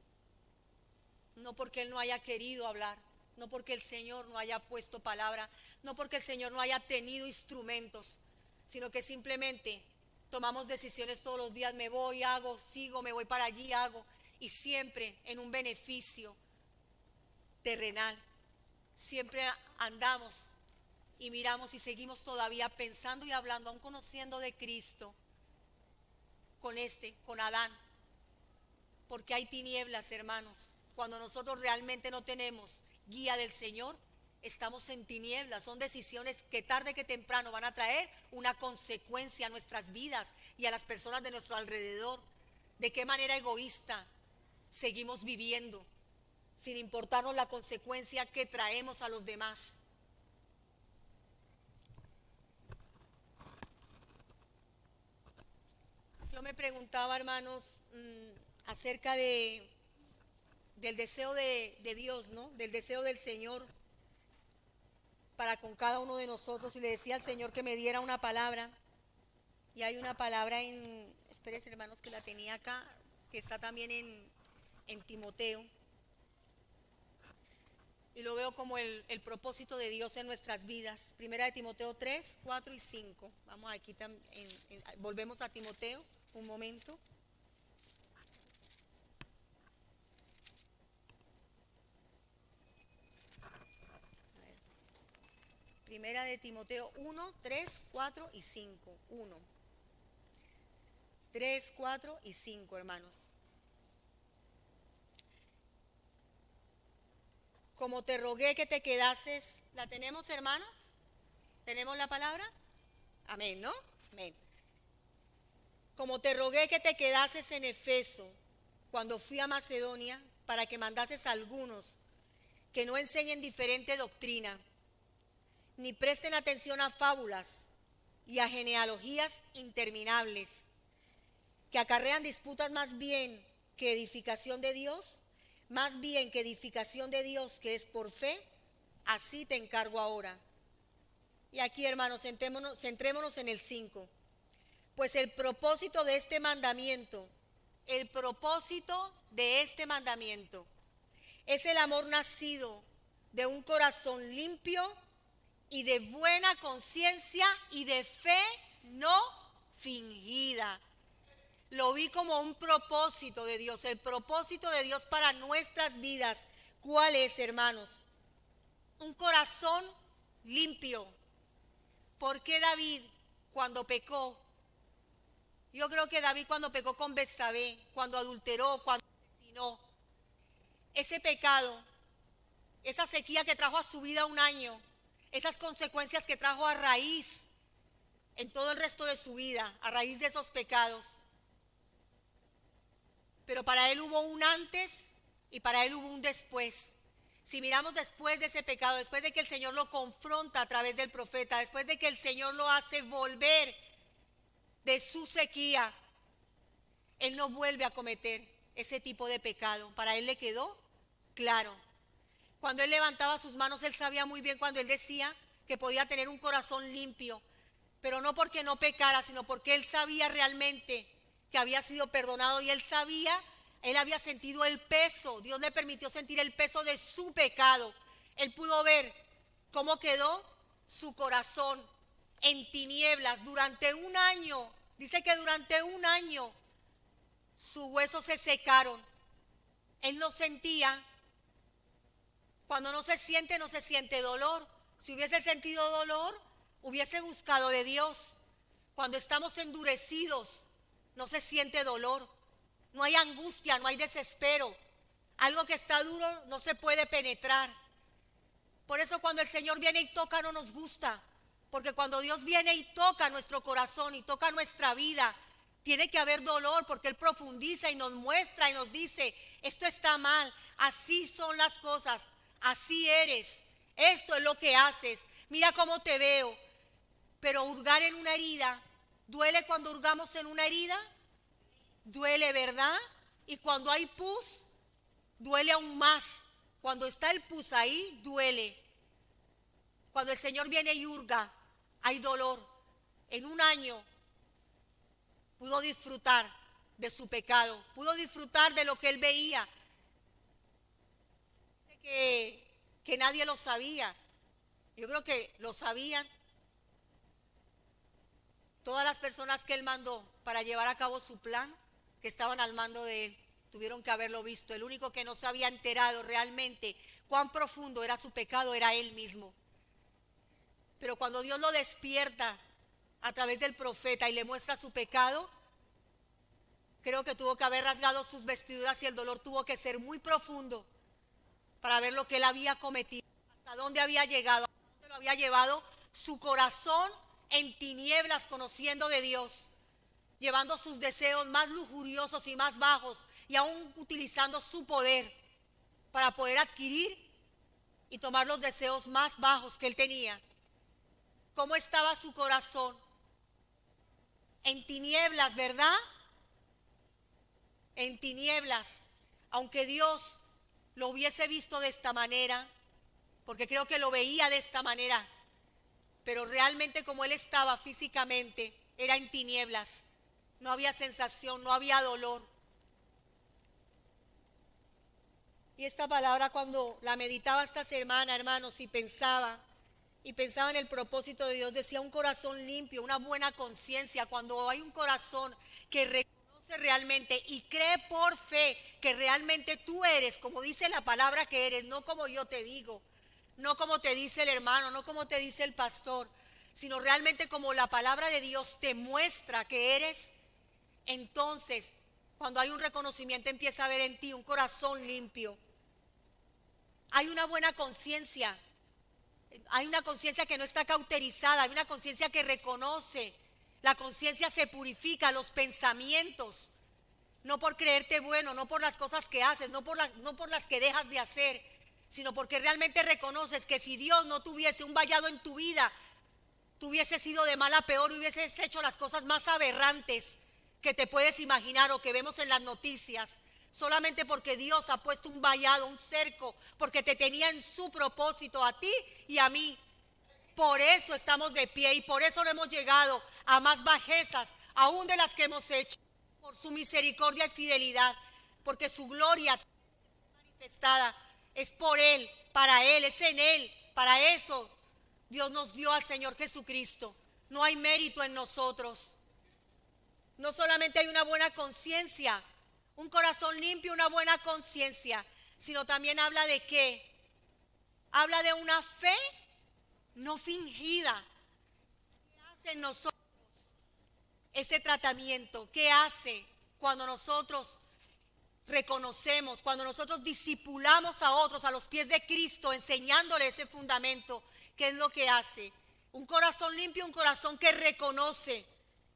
No porque Él no haya querido hablar, no porque el Señor no haya puesto palabra, no porque el Señor no haya tenido instrumentos, sino que simplemente tomamos decisiones todos los días, me voy, hago, sigo, me voy para allí, hago, y siempre en un beneficio terrenal. Siempre andamos y miramos y seguimos todavía pensando y hablando, aún conociendo de Cristo, con Adán, porque hay tinieblas, hermanos. Cuando nosotros realmente no tenemos guía del Señor, estamos en tinieblas. Son decisiones que tarde que temprano van a traer una consecuencia a nuestras vidas y a las personas de nuestro alrededor. De qué manera egoísta seguimos viviendo, sin importarnos la consecuencia que traemos a los demás. Yo me preguntaba, hermanos, acerca del deseo de Dios, ¿no? Del deseo del Señor para con cada uno de nosotros. Y le decía al Señor que me diera una palabra. Y hay una palabra espérense, hermanos, que la tenía acá, que está también en Timoteo. Y lo veo como el propósito de Dios en nuestras vidas. Primera de Timoteo 3, 4 y 5. Vamos aquí volvemos a Timoteo un momento. Primera de Timoteo 1, 3, 4 y 5. 1, 3, 4 y 5, hermanos. Como te rogué que te quedases, ¿la tenemos, hermanos? ¿Tenemos la palabra? Amén, ¿no? Amén. Como te rogué que te quedases en Efeso cuando fui a Macedonia, para que mandases a algunos que no enseñen diferente doctrina, ni presten atención a fábulas y a genealogías interminables, que acarrean disputas más bien que edificación de Dios, que es por fe, así te encargo ahora. Y aquí, hermanos, centrémonos en el 5. Pues el propósito de este mandamiento es el amor nacido de un corazón limpio y de buena conciencia y de fe no fingida. Lo vi como un propósito de Dios, el propósito de Dios para nuestras vidas. ¿Cuál es, hermanos? Un corazón limpio. ¿Por qué David, cuando pecó? Yo creo que David, cuando pecó con Betsabé, cuando adulteró, cuando asesinó, ese pecado, esa sequía que trajo a su vida un año, esas consecuencias que trajo a raíz en todo el resto de su vida, a raíz de esos pecados. Pero para él hubo un antes y para él hubo un después. Si miramos después de ese pecado, después de que el Señor lo confronta a través del profeta, después de que el Señor lo hace volver de su sequía, él no vuelve a cometer ese tipo de pecado. Para él le quedó claro. Cuando él levantaba sus manos, él sabía muy bien cuando él decía que podía tener un corazón limpio, pero no porque no pecara, sino porque él sabía realmente que había sido perdonado y él había sentido el peso. Dios le permitió sentir el peso de su pecado. Él pudo ver cómo quedó su corazón en tinieblas durante un año. Dice que durante un año sus huesos se secaron. Él no sentía. Cuando no se siente dolor. Si hubiese sentido dolor, hubiese buscado de Dios. Cuando estamos endurecidos, no se siente dolor. No hay angustia, no hay desespero. Algo que está duro no se puede penetrar. Por eso cuando el Señor viene y toca no nos gusta. Porque cuando Dios viene y toca nuestro corazón y toca nuestra vida, tiene que haber dolor, porque Él profundiza y nos muestra y nos dice, esto está mal, así son las cosas, así eres, esto es lo que haces, mira cómo te veo. Pero hurgar en una herida, ¿duele cuando hurgamos en una herida? Duele, ¿verdad? Y cuando hay pus, duele aún más. Cuando está el pus ahí, duele. Cuando el Señor viene y hurga, hay dolor. En un año pudo disfrutar de su pecado, pudo disfrutar de lo que él veía. Que nadie lo sabía. Yo creo que lo sabían todas las personas que él mandó para llevar a cabo su plan, que estaban al mando de él. Tuvieron que haberlo visto. El único que no se había enterado realmente cuán profundo era su pecado era él mismo. Pero cuando Dios lo despierta a través del profeta y le muestra su pecado, creo que tuvo que haber rasgado sus vestiduras y el dolor tuvo que ser muy profundo para ver lo que él había cometido, hasta dónde había llegado, hasta dónde lo había llevado su corazón en tinieblas, conociendo de Dios, llevando sus deseos más lujuriosos y más bajos y aún utilizando su poder para poder adquirir y tomar los deseos más bajos que él tenía. ¿Cómo estaba su corazón? En tinieblas, ¿verdad? En tinieblas. Aunque Dios lo hubiese visto de esta manera, porque creo que lo veía de esta manera, pero realmente como él estaba físicamente, era en tinieblas. No había sensación, no había dolor. Y esta palabra, cuando la meditaba esta semana, hermanos, y pensaba en el propósito de Dios, decía un corazón limpio, una buena conciencia. Cuando hay un corazón que reconoce realmente y cree por fe que realmente tú eres, como dice la palabra que eres, no como yo te digo. no como te dice el hermano, no como te dice el pastor, sino realmente como la palabra de Dios te muestra que eres. Entonces, cuando hay un reconocimiento, empieza a haber en ti un corazón limpio. Hay una buena conciencia, hay una conciencia que no está cauterizada, hay una conciencia que reconoce. La conciencia se purifica, los pensamientos, no por creerte bueno, no por las cosas que haces, no por las que dejas de hacer, sino porque realmente reconoces que si Dios no tuviese un vallado en tu vida, tú hubieses sido de mal a peor, hubieses hecho las cosas más aberrantes que te puedes imaginar o que vemos en las noticias, solamente porque Dios ha puesto un vallado, un cerco, porque te tenía en su propósito a ti y a mí. Por eso estamos de pie y por eso no hemos llegado a más bajezas, aún de las que hemos hecho, por su misericordia y fidelidad, porque su gloria manifestada es por Él, para Él, es en Él, para eso Dios nos dio al Señor Jesucristo. No hay mérito en nosotros. No solamente hay una buena conciencia, un corazón limpio, una buena conciencia, sino también habla de qué. Habla de una fe no fingida. ¿Qué hace en nosotros este tratamiento? ¿Qué hace cuando nosotros reconocemos, cuando nosotros discipulamos a otros a los pies de Cristo, enseñándole ese fundamento? ¿Qué es lo que hace? Un corazón limpio, un corazón que reconoce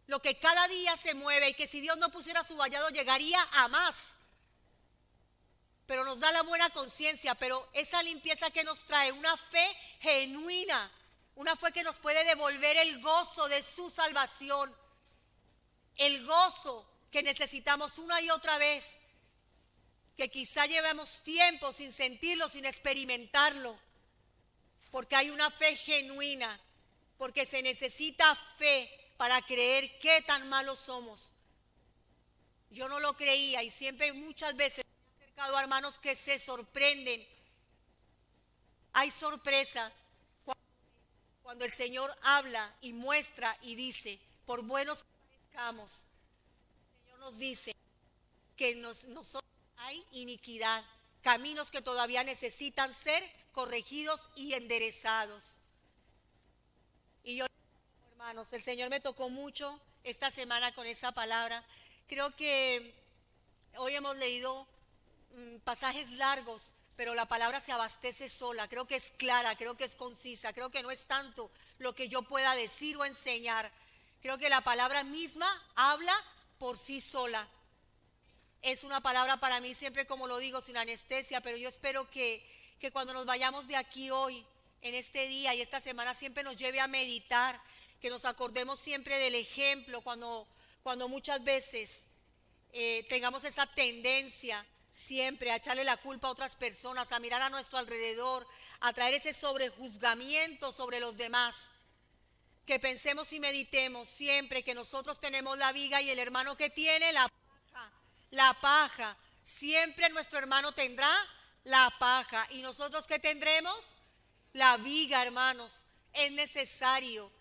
lo que cada día se mueve y que si Dios no pusiera su vallado llegaría a más. Pero nos da la buena conciencia, pero esa limpieza que nos trae, una fe genuina, una fe que nos puede devolver el gozo de su salvación, el gozo que necesitamos una y otra vez, que quizá llevemos tiempo sin sentirlo, sin experimentarlo, porque hay una fe genuina, porque se necesita fe para creer qué tan malos somos. Yo no lo creía y siempre muchas veces me he acercado a hermanos que se sorprenden. Hay sorpresa cuando el Señor habla y muestra y dice, por buenos que parezcamos, el Señor nos dice que nosotros hay iniquidad, caminos que todavía necesitan ser corregidos y enderezados. Y yo, hermanos, el Señor me tocó mucho esta semana con esa palabra. Creo que hoy hemos leído pasajes largos, pero la palabra se abastece sola. Creo que es clara, creo que es concisa, creo que no es tanto lo que yo pueda decir o enseñar. Creo que la palabra misma habla por sí sola. Es una palabra para mí siempre, como lo digo, sin anestesia, pero yo espero que cuando nos vayamos de aquí hoy, en este día y esta semana, siempre nos lleve a meditar, que nos acordemos siempre del ejemplo cuando muchas veces tengamos esa tendencia siempre a echarle la culpa a otras personas, a mirar a nuestro alrededor, a traer ese sobrejuzgamiento sobre los demás. Que pensemos y meditemos siempre que nosotros tenemos la viga y el hermano que tiene la paja. Siempre nuestro hermano tendrá la paja. ¿Y nosotros qué tendremos? La viga, hermanos. Es necesario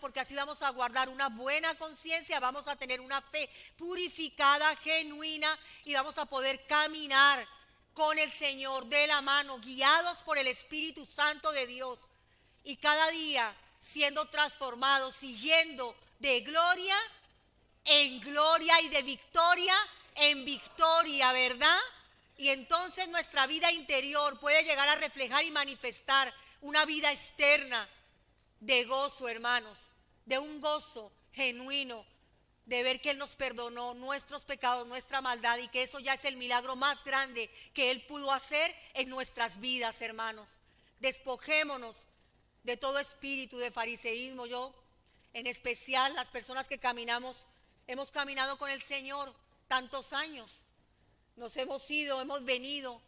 porque así vamos a guardar una buena conciencia, vamos a tener una fe purificada, genuina, y vamos a poder caminar con el Señor de la mano, guiados por el Espíritu Santo de Dios. Y cada día siendo transformados, siguiendo de gloria en gloria y de victoria en victoria, ¿verdad? Y entonces nuestra vida interior puede llegar a reflejar y manifestar una vida externa de gozo, hermanos, de un gozo genuino, de ver que Él nos perdonó nuestros pecados, nuestra maldad, y que eso ya es el milagro más grande que Él pudo hacer en nuestras vidas, hermanos. Despojémonos de todo espíritu de fariseísmo. Yo, en especial, las personas que hemos caminado con el Señor tantos años, nos hemos ido, hemos venido,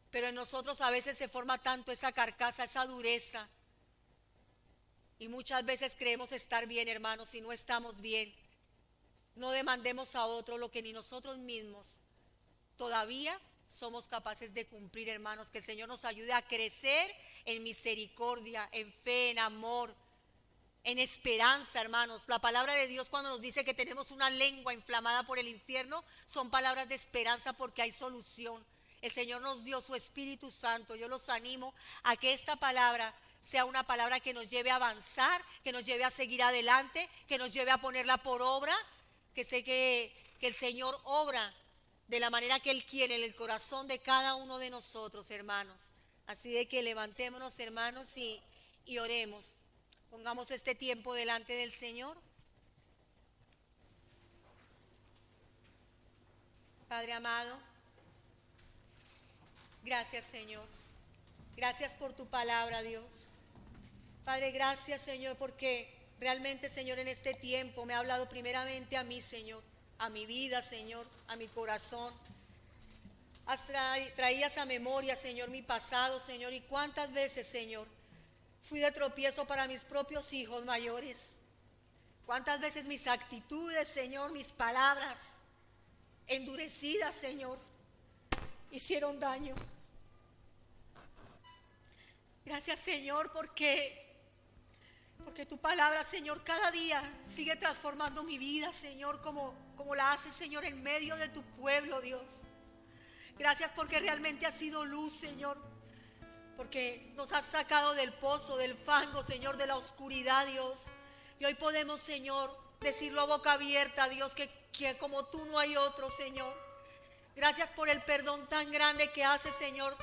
pero en nosotros a veces se forma tanto esa carcasa, esa dureza, y muchas veces creemos estar bien, hermanos, y no estamos bien. No demandemos a otro lo que ni nosotros mismos todavía somos capaces de cumplir, hermanos. Que el Señor nos ayude a crecer en misericordia, en fe, en amor, en esperanza, hermanos. La palabra de Dios, cuando nos dice que tenemos una lengua inflamada por el infierno, son palabras de esperanza, porque hay solución. El Señor nos dio su Espíritu Santo. Yo los animo a que esta palabra sea una palabra que nos lleve a avanzar, que nos lleve a seguir adelante, que nos lleve a ponerla por obra, que sé que el Señor obra de la manera que Él quiere en el corazón de cada uno de nosotros, hermanos. Así de que levantémonos, hermanos, y oremos. Pongamos este tiempo delante del Señor. Padre amado, gracias, Señor. Gracias por tu palabra, Dios. Padre, gracias, Señor, porque realmente, Señor, en este tiempo me ha hablado primeramente a mí, Señor, a mi vida, Señor, a mi corazón. Traías a memoria, Señor, mi pasado, Señor, y cuántas veces, Señor, fui de tropiezo para mis propios hijos mayores. Cuántas veces mis actitudes, Señor, mis palabras endurecidas, Señor, hicieron daño. Gracias, Señor, porque tu palabra, Señor, cada día sigue transformando mi vida, Señor, como la hace, Señor, en medio de tu pueblo, Dios. Gracias porque realmente has sido luz, Señor, porque nos has sacado del pozo, del fango, Señor, de la oscuridad, Dios. Y hoy podemos, Señor, decirlo a boca abierta, Dios, que como tú no hay otro, Señor. Gracias por el perdón tan grande que haces, Señor,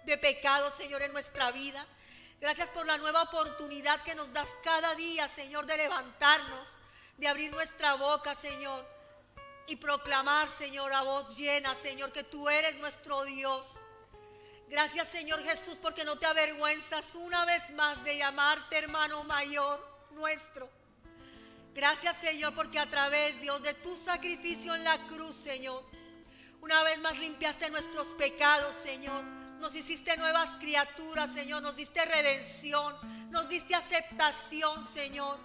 de pecado, Señor, en nuestra vida. Gracias por la nueva oportunidad que nos das cada día, Señor, de levantarnos, de abrir nuestra boca, Señor, y proclamar, Señor, a voz llena, Señor, que tú eres nuestro Dios. Gracias, Señor Jesús, porque no te avergüenzas una vez más de llamarte hermano mayor nuestro. Gracias, Señor, porque a través, Dios, de tu sacrificio en la cruz, Señor, una vez más limpiaste nuestros pecados, Señor. Nos hiciste nuevas criaturas, Señor. Nos diste redención. Nos diste aceptación, Señor.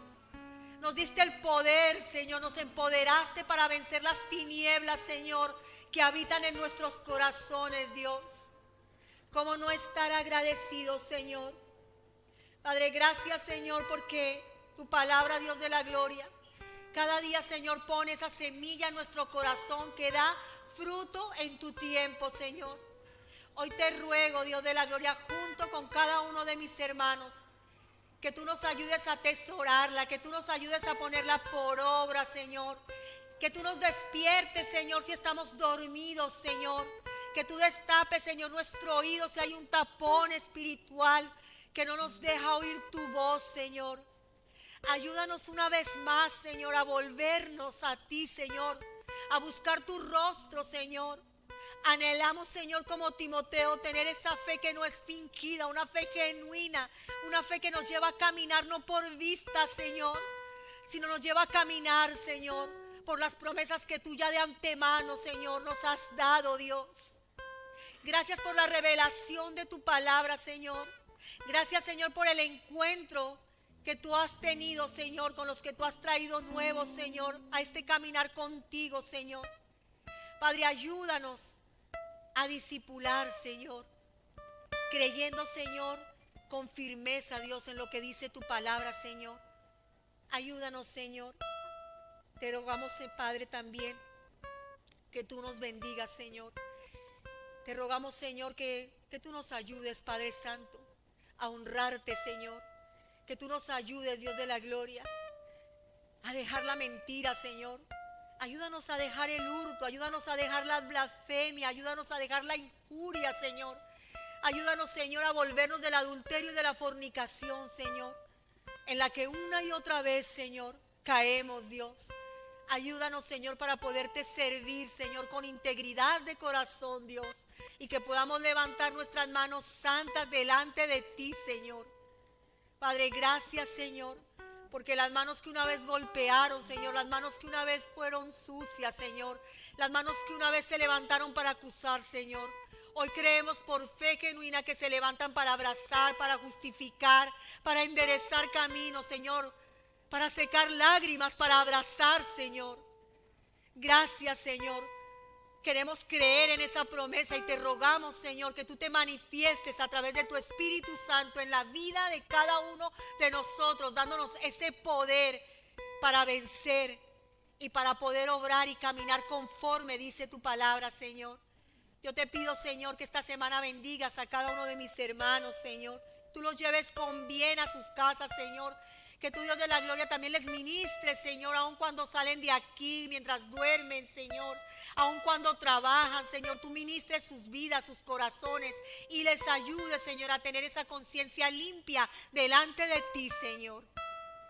Nos diste el poder, Señor. Nos empoderaste para vencer las tinieblas, Señor, que habitan en nuestros corazones, Dios. ¿Cómo no estar agradecidos, Señor? Padre, gracias, Señor, porque tu palabra, Dios de la gloria, cada día, Señor, pone esa semilla en nuestro corazón que da fruto en tu tiempo, Señor. Hoy te ruego, Dios de la gloria, junto con cada uno de mis hermanos, que tú nos ayudes a atesorarla, que tú nos ayudes a ponerla por obra, Señor. Que tú nos despiertes, Señor, si estamos dormidos, Señor. Que tú destapes, Señor, nuestro oído si hay un tapón espiritual que no nos deja oír tu voz, Señor. Ayúdanos una vez más, Señor, a volvernos a ti, Señor, a buscar tu rostro, Señor. Anhelamos, Señor, como Timoteo, tener esa fe que no es fingida, una fe genuina, una fe que nos lleva a caminar no por vista, Señor, sino nos lleva a caminar, Señor, por las promesas que tú ya de antemano, Señor, nos has dado, Dios. Gracias por la revelación de tu palabra, Señor. Gracias, Señor, por el encuentro que tú has tenido, Señor, con los que tú has traído nuevos, Señor, a este caminar contigo, Señor. Padre, ayúdanos a discipular, Señor, creyendo, Señor, con firmeza, Dios, en lo que dice tu palabra, Señor. Ayúdanos, Señor. Te rogamos, Padre, también que tú nos bendigas, Señor. Te rogamos, Señor, que tú nos ayudes, Padre Santo, a honrarte, Señor. Que tú nos ayudes, Dios de la gloria, a dejar la mentira, Señor. Ayúdanos a dejar el hurto, ayúdanos a dejar la blasfemia, ayúdanos a dejar la injuria, Señor. Ayúdanos, Señor, a volvernos del adulterio y de la fornicación, Señor, en la que una y otra vez, Señor, caemos, Dios. Ayúdanos, Señor, para poderte servir, Señor, con integridad de corazón, Dios, y que podamos levantar nuestras manos santas delante de ti, Señor. Padre, gracias, Señor, porque las manos que una vez golpearon, Señor, las manos que una vez fueron sucias, Señor, las manos que una vez se levantaron para acusar, Señor, hoy creemos por fe genuina que se levantan para abrazar, para justificar, para enderezar caminos, Señor, para secar lágrimas, para abrazar, Señor. Gracias, Señor. Queremos creer en esa promesa y te rogamos, Señor, que tú te manifiestes a través de tu Espíritu Santo en la vida de cada uno de nosotros, dándonos ese poder para vencer y para poder obrar y caminar conforme dice tu palabra, Señor. Yo te pido, Señor, que esta semana bendigas a cada uno de mis hermanos, Señor. Tú los lleves con bien a sus casas, Señor. Que tu Dios de la gloria también les ministre, Señor, aun cuando salen de aquí, mientras duermen, Señor, aun cuando trabajan, Señor, tú ministres sus vidas, sus corazones y les ayudes, Señor, a tener esa conciencia limpia delante de ti, Señor.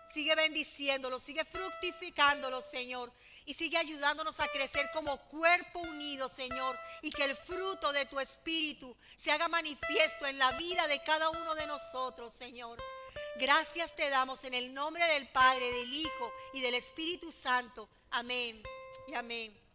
Sigue bendiciéndolos, sigue fructificándolos, Señor, y sigue ayudándonos a crecer como cuerpo unido, Señor, y que el fruto de tu espíritu se haga manifiesto en la vida de cada uno de nosotros, Señor. Gracias te damos en el nombre del Padre, del Hijo y del Espíritu Santo. Amén y amén.